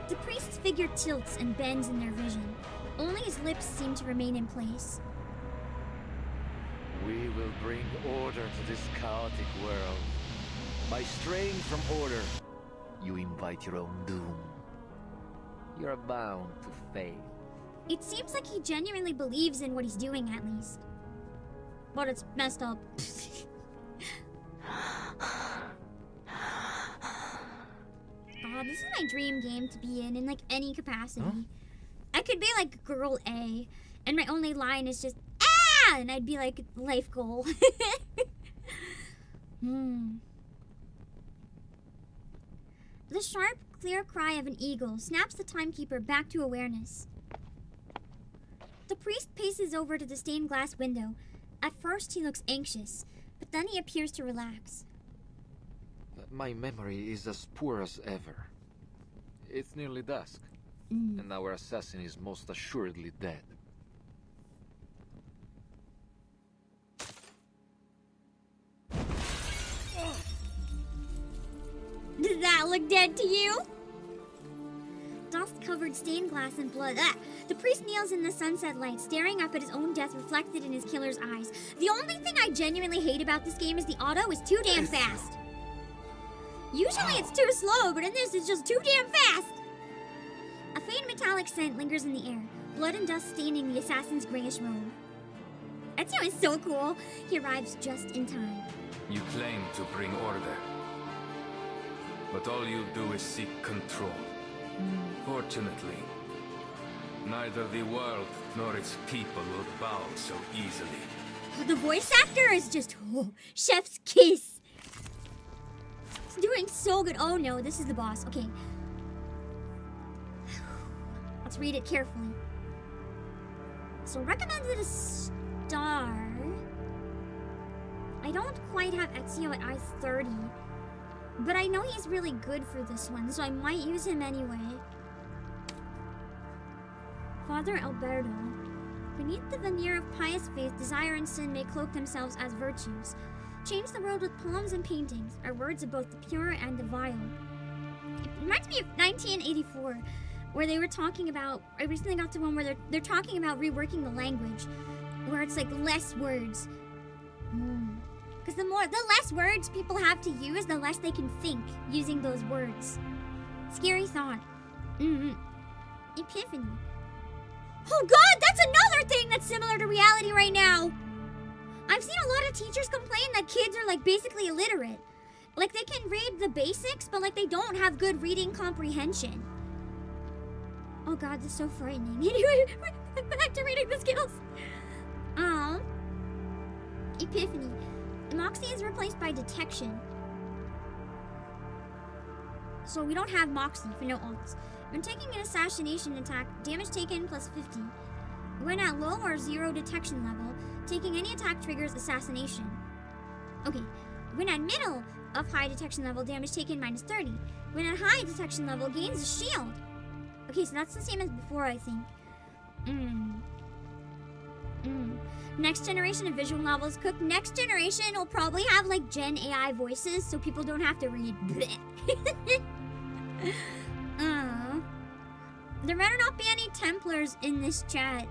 The priest's figure tilts and bends in their vision. Only his lips seem to remain in place. We will bring order to this chaotic world. By straying from order, you invite your own doom. You're bound to fail. It seems like he genuinely believes in what he's doing, at least. But it's messed up. Oh, this is my dream game to be in like any capacity. Huh? I could be like girl A, and my only line is just ah, and I'd be like life goal. The sharp, clear cry of an eagle snaps the timekeeper back to awareness. The priest paces over to the stained glass window. At first, he looks anxious, but then he appears to relax. My memory is as poor as ever. It's nearly dusk, and our assassin is most assuredly dead. Does that look dead to you? Dust-covered stained glass and blood. Ah! The priest kneels in the sunset light, staring up at his own death reflected in his killer's eyes. The only thing I genuinely hate about this game is the auto is too damn fast. Usually it's too slow, but in this it's just too damn fast. A faint metallic scent lingers in the air, blood and dust staining the assassin's grayish robe. Ezio is so cool. He arrives just in time. You claim to bring order, but all you do is seek control. Fortunately, neither the world nor its people will bow so easily. The voice actor is just chef's kiss. It's doing so good. Oh no, this is the boss. Okay. Let's read it carefully. So recommended a star. I don't quite have Ezio at I-30. But I know he's really good for this one, so I might use him anyway. Father Alberto. Beneath the veneer of pious faith, desire and sin may cloak themselves as virtues. Change the world with poems and paintings are words of both the pure and the vile. It reminds me of 1984, where they were talking about, I recently got to one where they're talking about reworking the language, where it's like less words. Because the less words people have to use, the less they can think using those words. Scary thought. Epiphany. Oh god, that's another thing that's similar to reality right now. I've seen a lot of teachers complain that kids are like basically illiterate. Like they can read the basics, but like they don't have good reading comprehension. Oh god, this is so frightening. Anyway, back to reading the skills. Epiphany. Moxie is replaced by detection. So we don't have Moxie for no alts. When taking an assassination attack, damage taken plus 50. When at low or 0 detection level, taking any attack triggers assassination. Okay. When at middle of high detection level, damage taken minus 30. When at high detection level, gains a shield. Okay, so that's the same as before, I think. Next generation of visual novels cook. Next generation will probably have like Gen AI voices so people don't have to read. There better not be any Templars in this chat.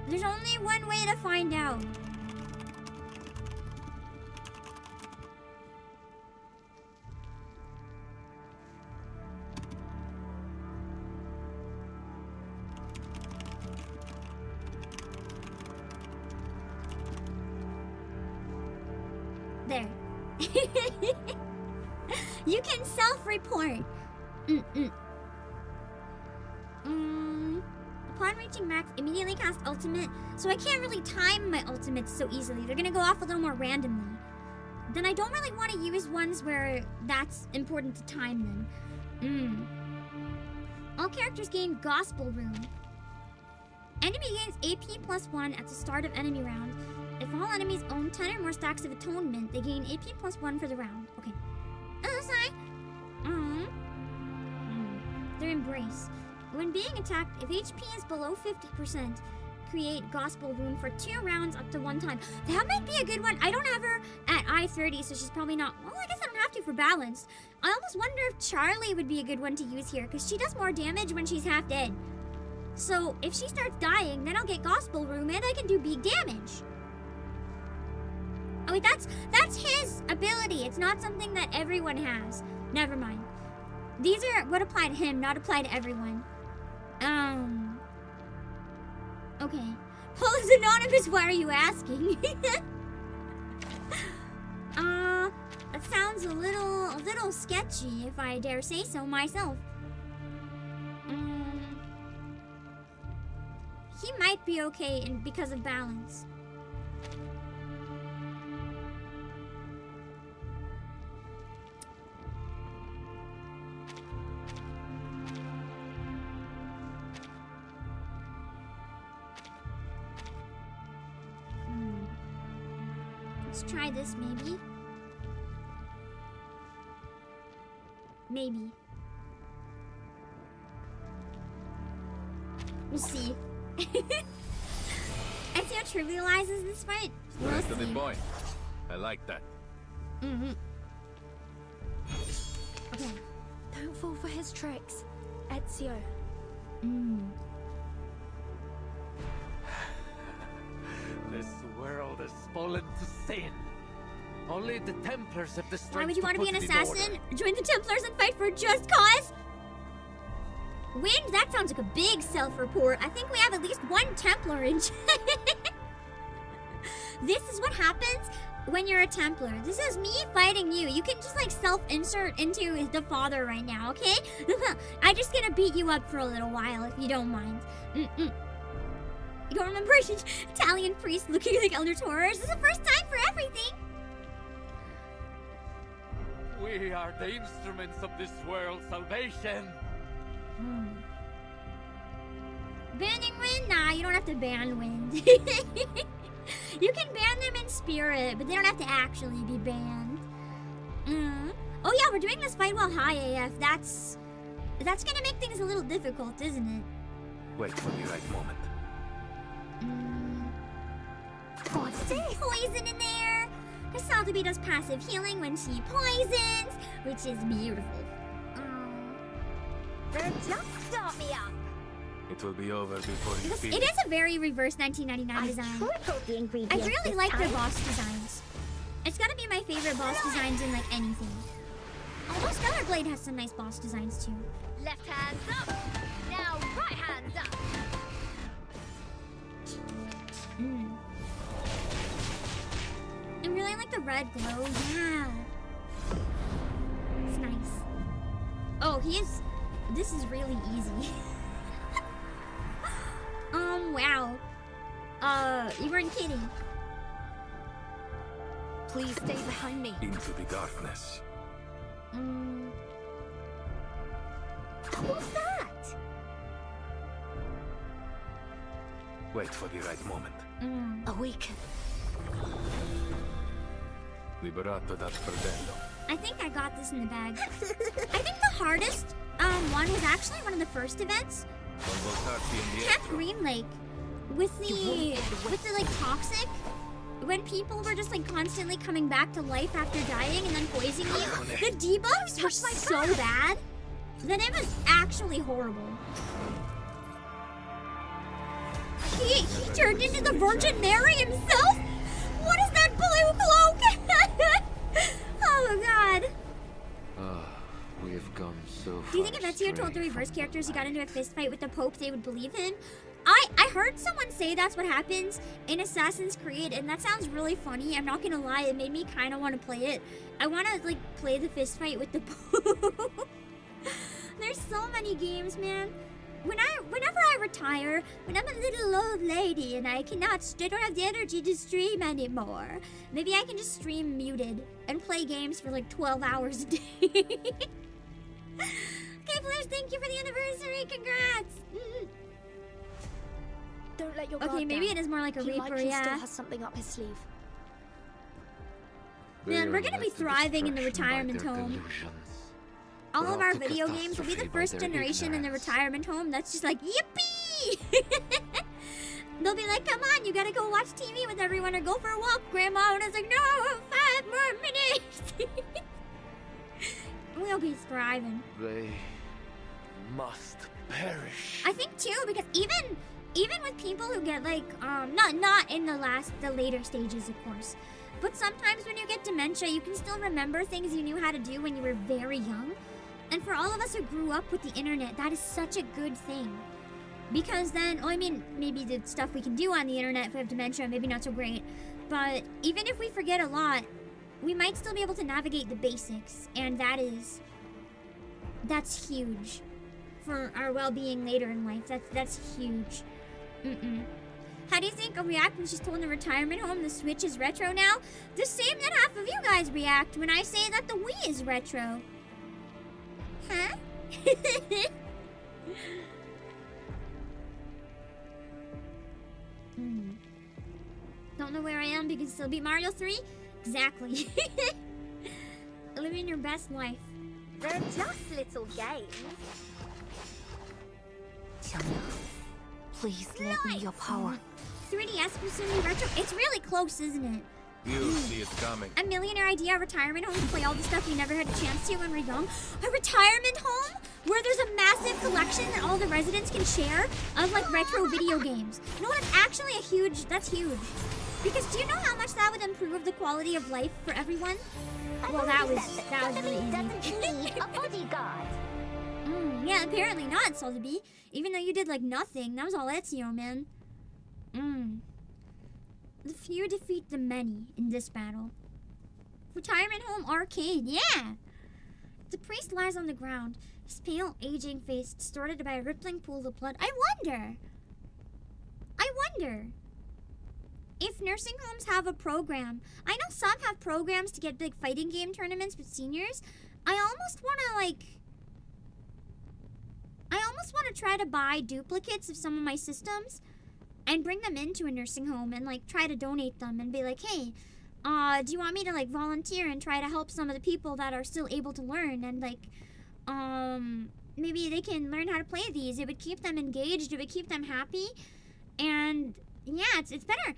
There's only one way to find out. There. You can self-report. Upon reaching max, immediately cast ultimate. So I can't really time my ultimates so easily. They're gonna go off a little more randomly. Then I don't really want to use ones where that's important to time them. All characters gain Gospel Rune. Enemy gains AP plus 1 at the start of enemy round. If all enemies own 10 or more stacks of atonement, they gain AP plus 1 for the round. Okay. Oh, sorry. Their embrace. When being attacked, if HP is below 50%, create gospel wound for 2 rounds up to 1 time. That might be a good one. I don't have her at I-30, so she's probably not... Well, I guess I don't have to for balance. I almost wonder if Charlie would be a good one to use here, because she does more damage when she's half dead. So, if she starts dying, then I'll get gospel room and I can do big damage. Oh wait, that's his ability. It's not something that everyone has. Never mind. These are what apply to him, not apply to everyone. Okay. Paul is anonymous, why are you asking? That sounds a little sketchy, if I dare say so myself. He might be okay because of balance. Let's try this, maybe. Maybe. We'll see. Ezio trivializes this fight. Straight to the point. I like that. Okay. Don't fall for his tricks, Ezio. This world is fallen to sin. Only the Templars have the strength. Why would you want to be an put it in assassin? order. Join the Templars and fight for a just cause? Wind? That sounds like a big self-report. I think we have at least 1 Templar in chat. This is what happens when you're a Templar. This is me fighting you. You can just like self-insert into the father right now, okay? I'm just gonna beat you up for a little while if you don't mind. You don't remember Italian priest looking like Elder Taurus? This is the first time for everything. We are the instruments of this world's salvation. Banning wind? Nah, you don't have to ban wind. You can ban them in spirit, but they don't have to actually be banned. Oh yeah, we're doing this fight while high AF. That's gonna make things a little difficult, isn't it? Wait for the right moment. What's this? Poison in there. Cassandra does passive healing when she poisons, which is beautiful. Just start me up. It will be over before you feel It is a very reverse 1999 design. I really like their boss designs. It's gotta be my favorite boss designs in like anything. Although Stellar Blade has some nice boss designs too. Left hands up. Now right hands up. I really like the red glow. Yeah. It's nice. Oh, this is really easy. Wow. You weren't kidding. Please stay behind me. into the darkness. What's that? Wait for the right moment. Awaken. Liberato dal fratello. I think I got this in the bag. I think the hardest one was actually one of the first events. Camp Green Lake. With the like toxic, when people were just like constantly coming back to life after dying and then poisoning you, the debuffs were so bad that it was actually horrible. He turned into the Virgin Mary himself? What is that blue cloak? Oh god. We have gone so far. Do you think if Ezio told the reverse characters he got into a fist fight with the Pope, they would believe him? I heard someone say that's what happens in Assassin's Creed, and that sounds really funny. I'm not gonna lie, it made me kind of want to play it. I want to like play the fist fight with the Pope. There's so many games, man. Whenever I retire, when I'm a little old lady and I don't have the energy to stream anymore, maybe I can just stream muted and play games for like 12 hours a day. Okay, Flash, thank you for the anniversary. Congrats. Don't let your guard Okay, maybe down. it is more like a He Reaper, likely yeah. still has something up his sleeve. Man, we're gonna be thriving in the retirement home. all of our video games will be the first generation in the retirement home that's just like, yippee! They'll be like, come on, you gotta go watch TV with everyone or go for a walk, Grandma. And I was like, no, 5 more minutes. We'll be thriving. They must perish. I think too, because even with people who get like, not in the later stages, of course, but sometimes when you get dementia, you can still remember things you knew how to do when you were very young. And for all of us who grew up with the internet, that is such a good thing. Because then, I mean, maybe the stuff we can do on the internet if we have dementia, maybe not so great. But even if we forget a lot, we might still be able to navigate the basics. And that's huge for our well-being later in life. That's huge. How do you think I'll react when she's told in the retirement home the Switch is retro now? The same that half of you guys react when I say that the Wii is retro. Huh? Don't know where I am because still beat Mario 3? Exactly. Living your best life. They're just little games. Please let me your power. 3DS presumably retro. It's really close, isn't it? You see it coming. A millionaire idea, retirement home to play all the stuff we never had a chance to when we were young. A retirement home where there's a massive collection that all the residents can share of like retro video games. You know what? It's actually that's huge. Because do you know how much that would improve the quality of life for everyone? Well, that was really easy. A bodyguard. Yeah, apparently not, Salty. Even though you did like nothing, that was all Ezio, man. The few defeat the many in this battle. Retirement home arcade, yeah! The priest lies on the ground, his pale, aging face distorted by a rippling pool of blood. I wonder if nursing homes have a program. I know some have programs to get big fighting game tournaments with seniors. I almost want to try to buy duplicates of some of my systems and bring them into a nursing home and like try to donate them and be like, hey, do you want me to like volunteer and try to help some of the people that are still able to learn, and like maybe they can learn how to play these. It would keep them engaged, it would keep them happy, and yeah, it's better.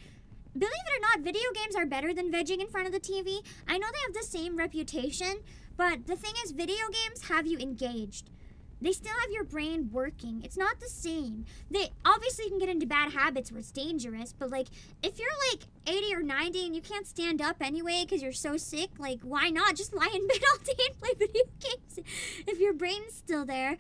Believe it or not, video games are better than vegging in front of the TV. I know they have the same reputation, but the thing is, video games have you engaged. They still have your brain working. It's not the same. They obviously can get into bad habits where it's dangerous, but like if you're like 80 or 90 and you can't stand up anyway because you're so sick, like why not just lie in bed all day and play video games if your brain's still there?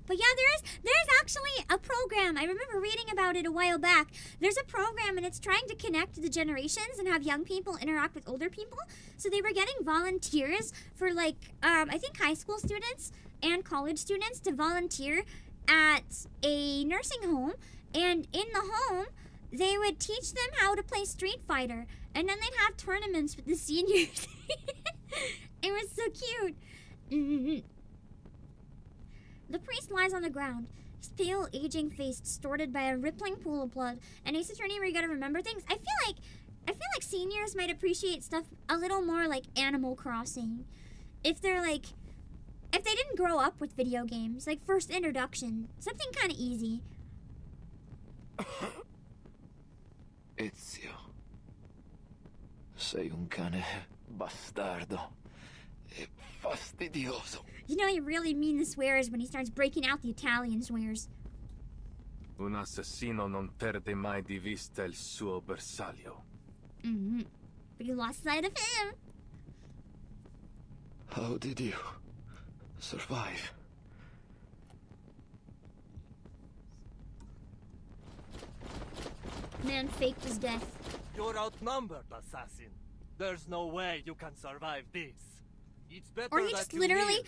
But yeah, there's actually a program. I remember reading about it a while back. There's a program and it's trying to connect the generations and have young people interact with older people. So they were getting volunteers for like, I think high school students and college students to volunteer at a nursing home. And in the home, they would teach them how to play Street Fighter. And then they'd have tournaments with the seniors. It was so cute. The priest lies on the ground, his pale, aging face distorted by a rippling pool of blood. An Ace Attorney where you gotta remember things. I feel like seniors might appreciate stuff a little more like Animal Crossing. If they didn't grow up with video games, like first introduction, something kind of easy. Ezio, sei un cane bastardo e fastidioso. You know he really means the swears when he starts breaking out the Italian swears. Un assassino non perde mai di vista il suo bersaglio. But you lost sight of him. How did you survive? Man faked his death. You're outnumbered, assassin. There's no way you can survive this. It's better or he just literally,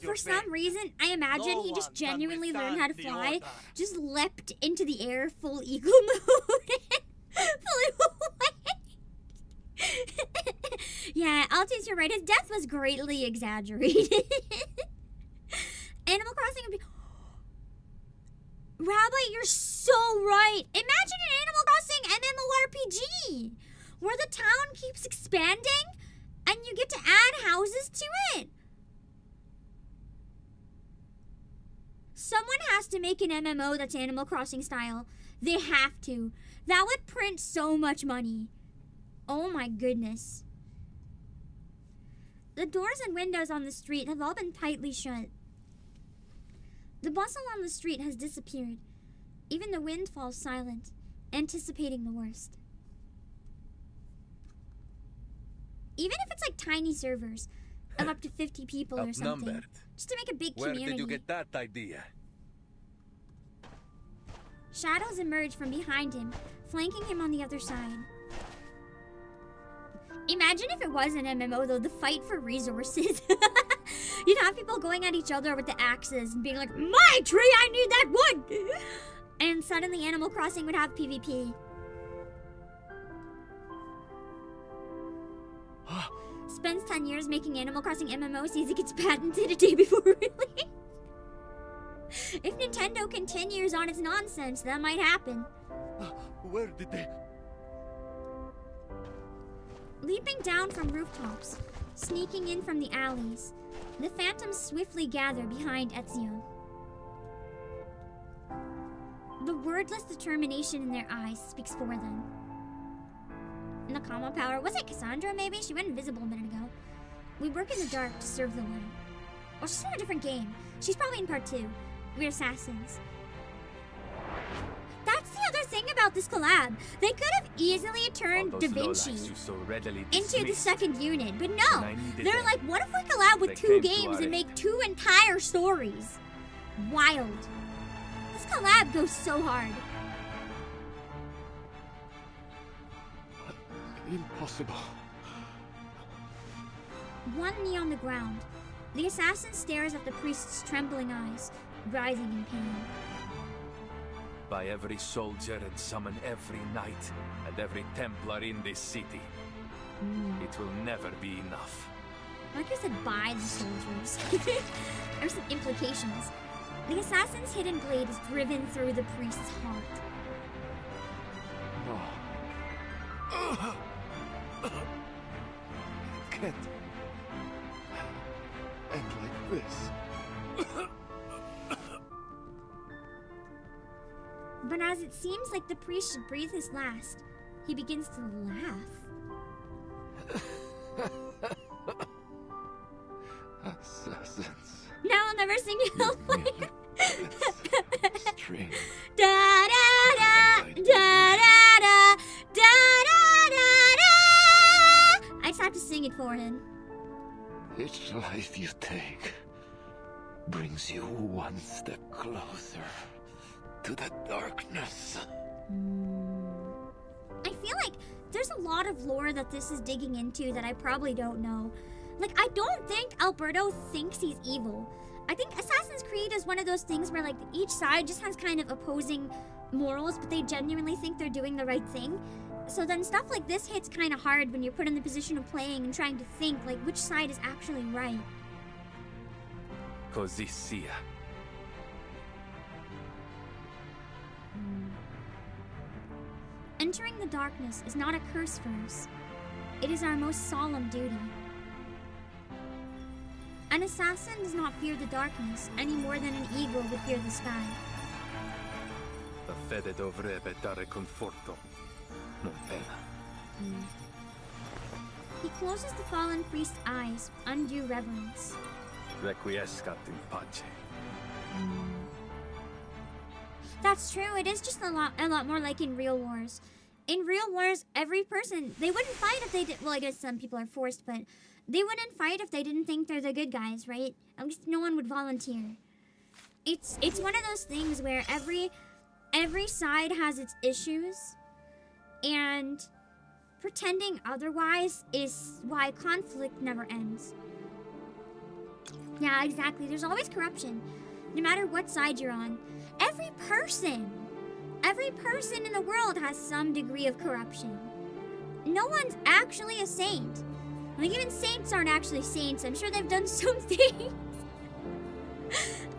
for some reason, I imagine he just genuinely learned how to fly, just leapt into the air full eagle mode, flew away. Yeah, Altis, you're right. His death was greatly exaggerated. Animal Crossing would be... Rabbi, you're so right. Imagine an Animal Crossing MMORPG where the town keeps expanding and you get to add houses to it. Someone has to make an MMO that's Animal Crossing style. They have to. That would print so much money. Oh my goodness. The doors and windows on the street have all been tightly shut. The bustle on the street has disappeared. Even the wind falls silent, anticipating the worst. Even if it's like tiny servers of up to 50 people or something, just to make a big community. Where did you get that idea? Shadows emerge from behind him, flanking him on the other side. Imagine if it was an MMO though, the fight for resources. You'd have people going at each other with the axes and being like, my tree, I need that wood! And suddenly Animal Crossing would have PvP. Spends 10 years making Animal Crossing MMO, sees it gets patented a day before release. If Nintendo continues on its nonsense, that might happen. Where did they... Leaping down from rooftops, sneaking in from the alleys, the phantoms swiftly gather behind Ezio. The wordless determination in their eyes speaks for them. Nakama power. Was it Cassandra maybe? She went invisible a minute ago. We work in the dark to serve the light. Or she's in a different game. She's probably in part 2. We're assassins. That's the other thing about this collab. They could have easily turned Da Vinci into the second unit, but no. They're like, what if we collab with 2 games and make 2 entire stories? Wild. This collab goes so hard. Impossible. One knee on the ground. The assassin stares at the priest's trembling eyes, writhing in pain. By every soldier and summon every knight and every Templar in this city. It will never be enough. Like I said, by the soldiers. There's some implications. The assassin's hidden blade is driven through the priest's heart. It can't end like this. But as it seems like the priest should breathe his last, he begins to laugh. Assassins. Now I'll never sing Hellfire. Strange. Da da da da da da da da da. I just have to sing it for him. Each life you take brings you one step closer to the darkness. I feel like there's a lot of lore that this is digging into that I probably don't know. Like, I don't think Alberto thinks he's evil. I think Assassin's Creed is one of those things where, like, each side just has kind of opposing morals, but they genuinely think they're doing the right thing. So then stuff like this hits kind of hard when you're put in the position of playing and trying to think, like, which side is actually right. Così sia. Entering the darkness is not a curse for us. It is our most solemn duty. An assassin does not fear the darkness any more than an eagle would fear the sky. La fede dovrebbe dare conforto, non pena. He closes the fallen priest's eyes with undue reverence. Requiescat in pace. That's true. It is just a lot more like in Real Wars. In Real Wars, every person, they wouldn't fight if they did. Well, I guess some people are forced, but they wouldn't fight if they didn't think they're the good guys, right? At least no one would volunteer. It's one of those things where every side has its issues, and pretending otherwise is why conflict never ends. Yeah, exactly. There's always corruption, no matter what side you're on. Every person in the world has some degree of corruption. No one's actually a saint. Like, even saints aren't actually saints. I'm sure they've done some things.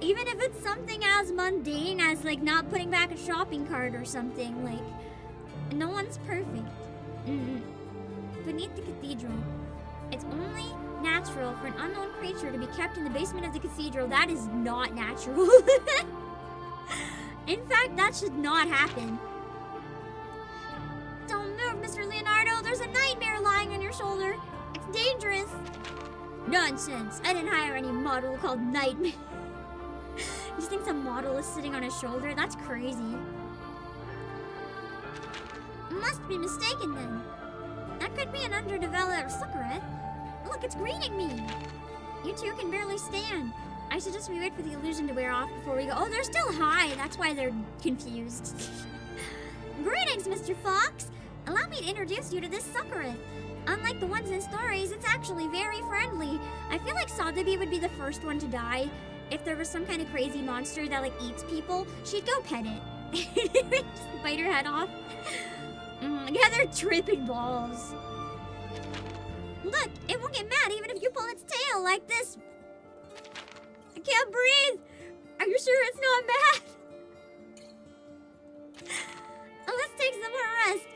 Even if it's something as mundane as, like, not putting back a shopping cart or something. Like, no one's perfect. beneath the cathedral. It's only natural for an unknown creature to be kept in the basement of the cathedral. That is not natural. In fact, that should not happen. Don't move, Mr. Leonardo. There's a nightmare lying on your shoulder. It's dangerous. Nonsense. I didn't hire any model called Nightmare. You think some model is sitting on his shoulder? That's crazy. Must be mistaken then. That could be an underdeveloped suckerette. Look, it's greeting me. You two can barely stand. I suggest we wait for the illusion to wear off before we go. Oh, they're still high. That's why they're confused. Greetings, Mr. Fox. Allow me to introduce you to this suckerette. Unlike the ones in stories, it's actually very friendly. I feel like Sotheby would be the first one to die. If there was some kind of crazy monster that, like, eats people, she'd go pet it. Just bite her head off. Yeah, they're tripping balls. Look, it won't get mad even if you pull its tail like this. I can't breathe. Are you sure it's not mad? Let's take some more rest.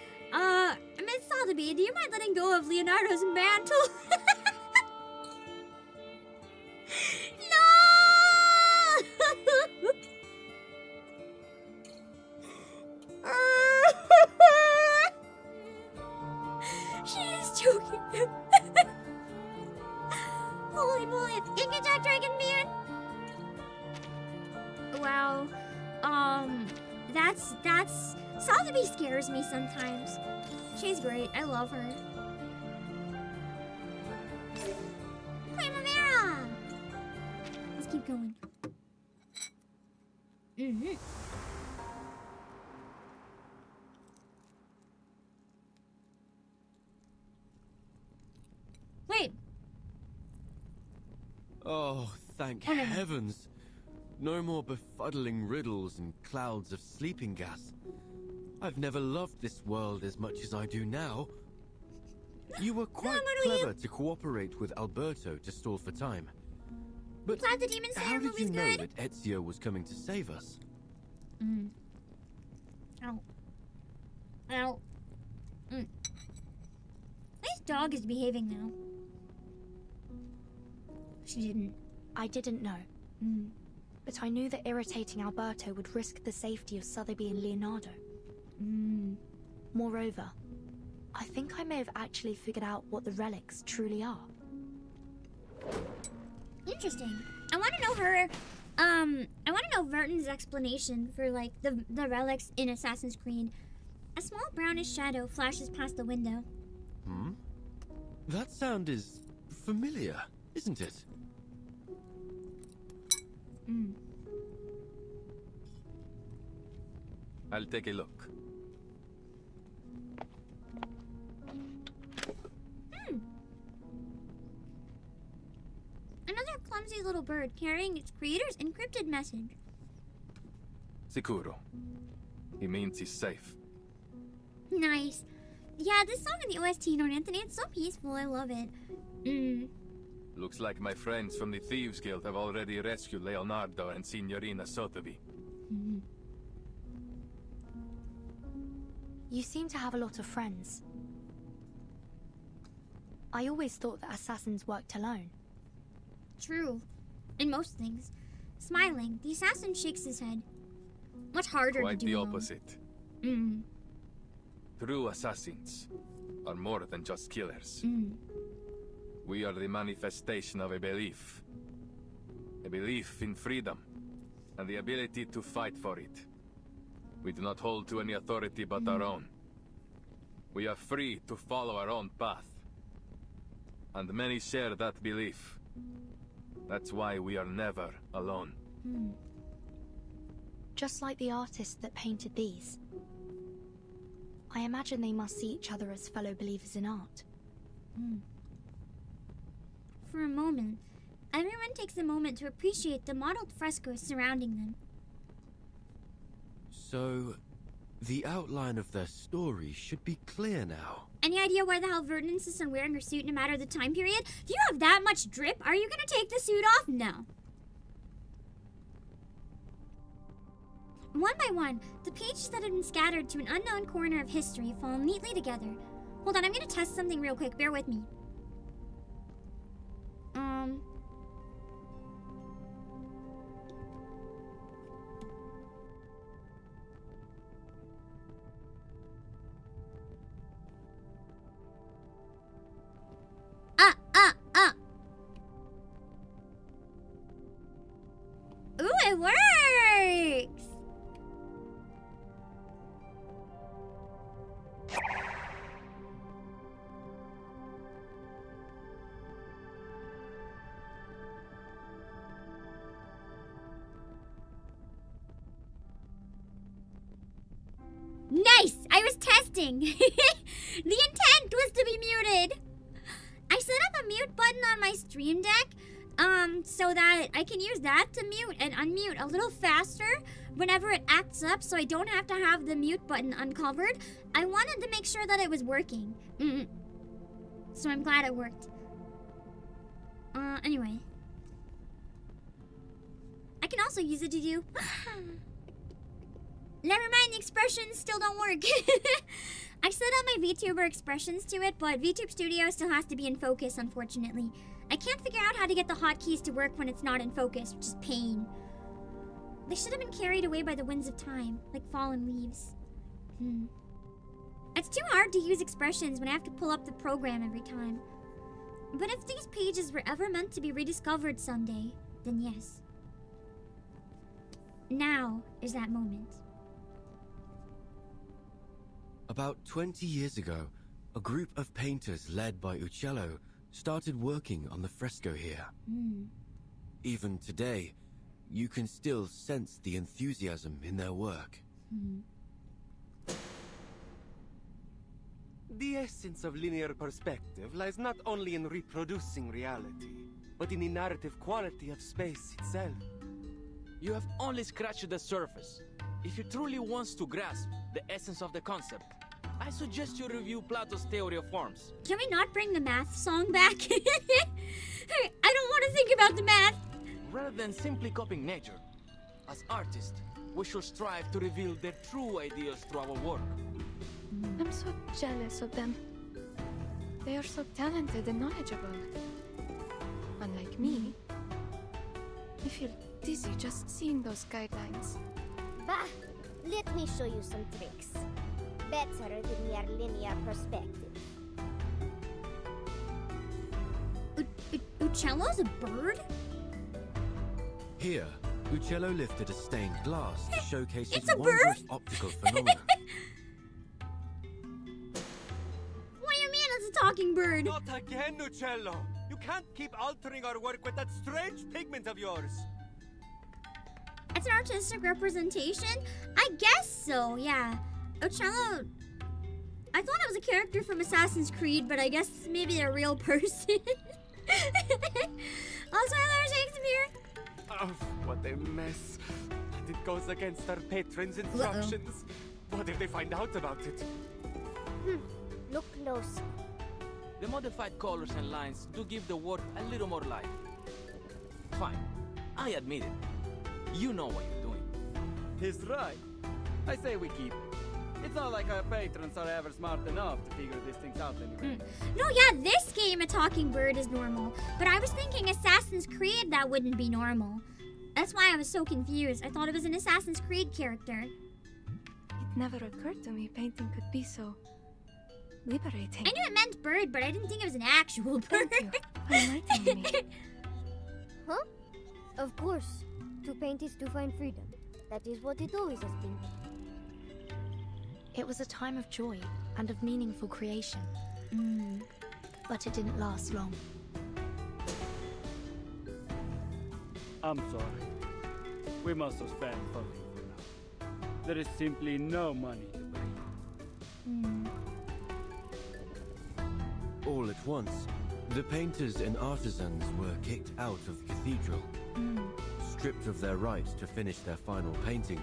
Miss Sotheby, do you mind letting go of Leonardo's mantle? No! She's choking him. Holy moly, Inkajack Dragon Man! Wow. That's Sotheby scares me sometimes. She's great. I love her. Primavera! Let's keep going. Wait. Oh, thank heavens. No more befuddling riddles and clouds of sleeping gas. I've never loved this world as much as I do now. You were quite clever to cooperate with Alberto to stall for time. But Glad the Demon Slayer how did you know good. that Ezio was coming to save us? Ow. Ow. This dog is behaving now. She didn't. I didn't know. But I knew that irritating Alberto would risk the safety of Sotheby and Leonardo. Moreover, I think I may have actually figured out what the relics truly are. Interesting. I want to know her. I want to know Verton's explanation for like the relics in Assassin's Creed. A small brownish shadow flashes past the window. That sound is familiar, isn't it? I'll take a look. Another clumsy little bird carrying its creator's encrypted message. Sicuro. He means he's safe. Nice. Yeah, this song in the OST, Anthony, it's so peaceful. I love it. Looks like my friends from the Thieves Guild have already rescued Leonardo and Signorina Sotheby. You seem to have a lot of friends. I always thought that assassins worked alone. True. In most things. Smiling, the assassin shakes his head. Much harder Quite to do the alone. opposite. Mm. True assassins are more than just killers. Mm. We are the manifestation of a belief. A belief in freedom and the ability to fight for it. We do not hold to any authority but our own. We are free to follow our own path. And many share that belief. That's why we are never alone. Just like the artist that painted these. I imagine they must see each other as fellow believers in art. For a moment, everyone takes a moment to appreciate the modeled frescoes surrounding them. So, the outline of their story should be clear now. Any idea why the hell Verton insists on wearing her suit no matter the time period? Do you have that much drip? Are you gonna take the suit off? No. One by one, the pages that had been scattered to an unknown corner of history fall neatly together. Hold on, I'm gonna test something real quick. Bear with me. Ooh, it works! Nice! I was testing! The intent was to be muted! I set up a mute button on my stream deck, so that I can use that to mute and unmute a little faster whenever it acts up, so I don't have to have the mute button uncovered. I wanted to make sure that it was working. So I'm glad it worked. Anyway. I can also use it to do... Never mind, the expressions still don't work. I set up my VTuber expressions to it, but VTube Studio still has to be in focus, unfortunately. I can't figure out how to get the hotkeys to work when it's not in focus, which is pain. They should have been carried away by the winds of time, like fallen leaves. It's too hard to use expressions when I have to pull up the program every time. But if these pages were ever meant to be rediscovered someday, then yes. Now is that moment. About 20 years ago, a group of painters led by Uccello started working on the fresco here. Even today, you can still sense the enthusiasm in their work. The essence of linear perspective lies not only in reproducing reality, but in the narrative quality of space itself. You have only scratched the surface. If you truly want to grasp the essence of the concept, I suggest you review Plato's theory of forms. Can we not bring the math song back? I don't want to think about the math. Rather than simply copying nature, as artists, we should strive to reveal their true ideas through our work. I'm so jealous of them. They are so talented and knowledgeable. Unlike me, I feel dizzy just seeing those guidelines. Bah! Let me show you some tricks. Better than your linear perspective. Uccello's a bird? Here, Uccello lifted a stained glass to showcase his It's a wondrous bird? optical phenomenon. What do you mean it's a talking bird? Not again, Uccello! You can't keep altering our work with that strange pigment of yours! It's an artistic representation? I guess so, yeah. Uccello... I thought it was a character from Assassin's Creed, but I guess maybe a real person. Also, hello, Shakespeare. Oh, what a mess. And it goes against our patron's instructions. What if they find out about it? Look close. The modified colors and lines do give the work a little more life. Fine, I admit it. You know what you're doing. He's right. I say we keep it. It's not like our patrons are ever smart enough to figure these things out anyway. No, yeah, this game, a talking bird is normal. But I was thinking Assassin's Creed, that wouldn't be normal. That's why I was so confused. I thought it was an Assassin's Creed character. It never occurred to me painting could be so liberating. I knew it meant bird, but I didn't think it was an actual bird. Thank you for enlightening me. Huh? Of course. To paint is to find freedom. That is what it always has been. It was a time of joy and of meaningful creation. But it didn't last long. I'm sorry. We must suspend funding for now. There is simply no money to pay. All at once, the painters and artisans were kicked out of the cathedral, stripped of their right to finish their final painting,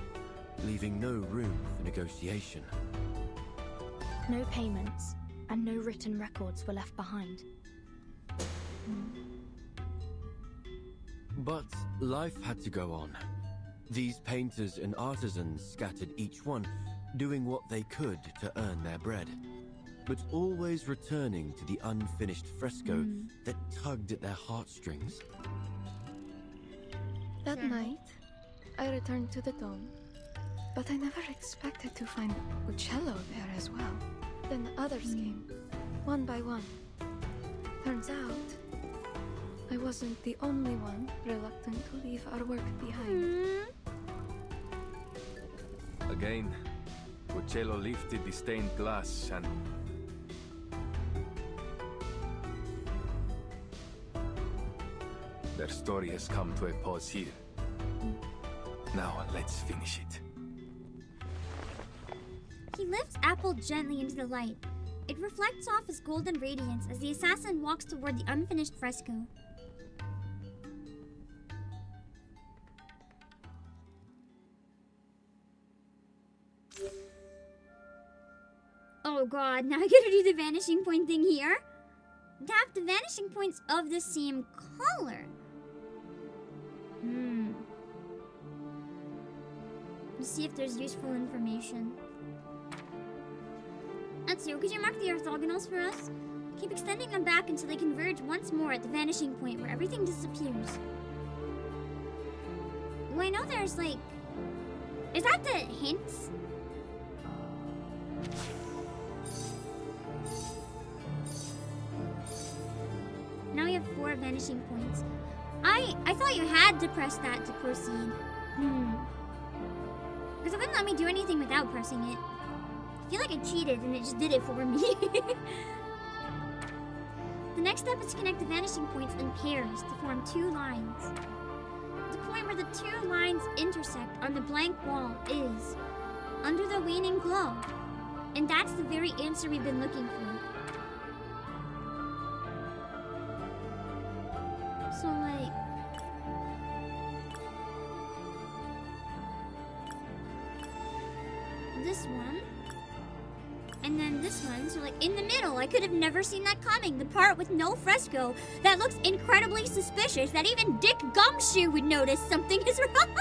leaving no room for negotiation. No payments and no written records were left behind. But life had to go on. These painters and artisans scattered each one, doing what they could to earn their bread. but always returning to the unfinished fresco that tugged at their heartstrings. That night, I returned to the dome, but I never expected to find Uccello there as well. Then the others came, one by one. Turns out, I wasn't the only one reluctant to leave our work behind. Again, Uccello lifted the stained glass and... their story has come to a pause here. Now let's finish it. He lifts Apple gently into the light. It reflects off his golden radiance as the assassin walks toward the unfinished fresco. Oh god, now I gotta do the vanishing point thing here. To have the vanishing points of the same color. Let's see if there's useful information. Etsu, could you mark the orthogonals for us? Keep extending them back until they converge once more at the vanishing point where everything disappears. Well, I know there's like... Is that the hints? Now we have 4 vanishing points. I thought you had to press that to proceed. Because it wouldn't let me do anything without pressing it. I feel like I cheated and it just did it for me. The next step is to connect the vanishing points in pairs to form 2 lines. The point where the 2 lines intersect on the blank wall is under the waning glow. And that's the very answer we've been looking for. So like... this one. And then this one, so like in the middle. I could have never seen that coming. The part with no fresco that looks incredibly suspicious that even Dick Gumshoe would notice something is wrong.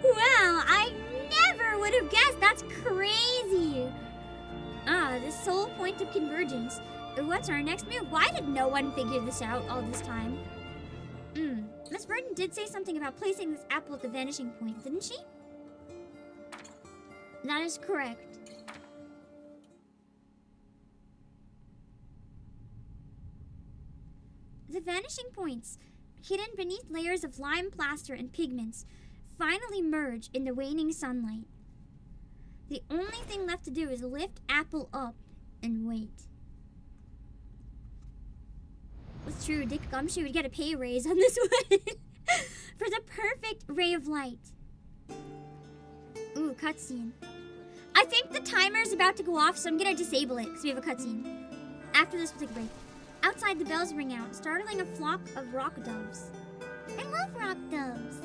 Wow, I never would have guessed. That's crazy. The sole point of convergence. What's our next move? Why did no one figure this out all this time? Miss Verdon did say something about placing this apple at the vanishing point, didn't she? That is correct. The vanishing points, hidden beneath layers of lime plaster and pigments, finally merge in the waning sunlight. The only thing left to do is lift Apple up and wait. It's true, Dick Gumshoe would get a pay raise on this one. For the perfect ray of light. Ooh, cutscene. I think the timer is about to go off, so I'm gonna disable it because we have a cutscene. After this, we'll take a break. Outside, the bells ring out, startling a flock of rock doves. I love rock doves.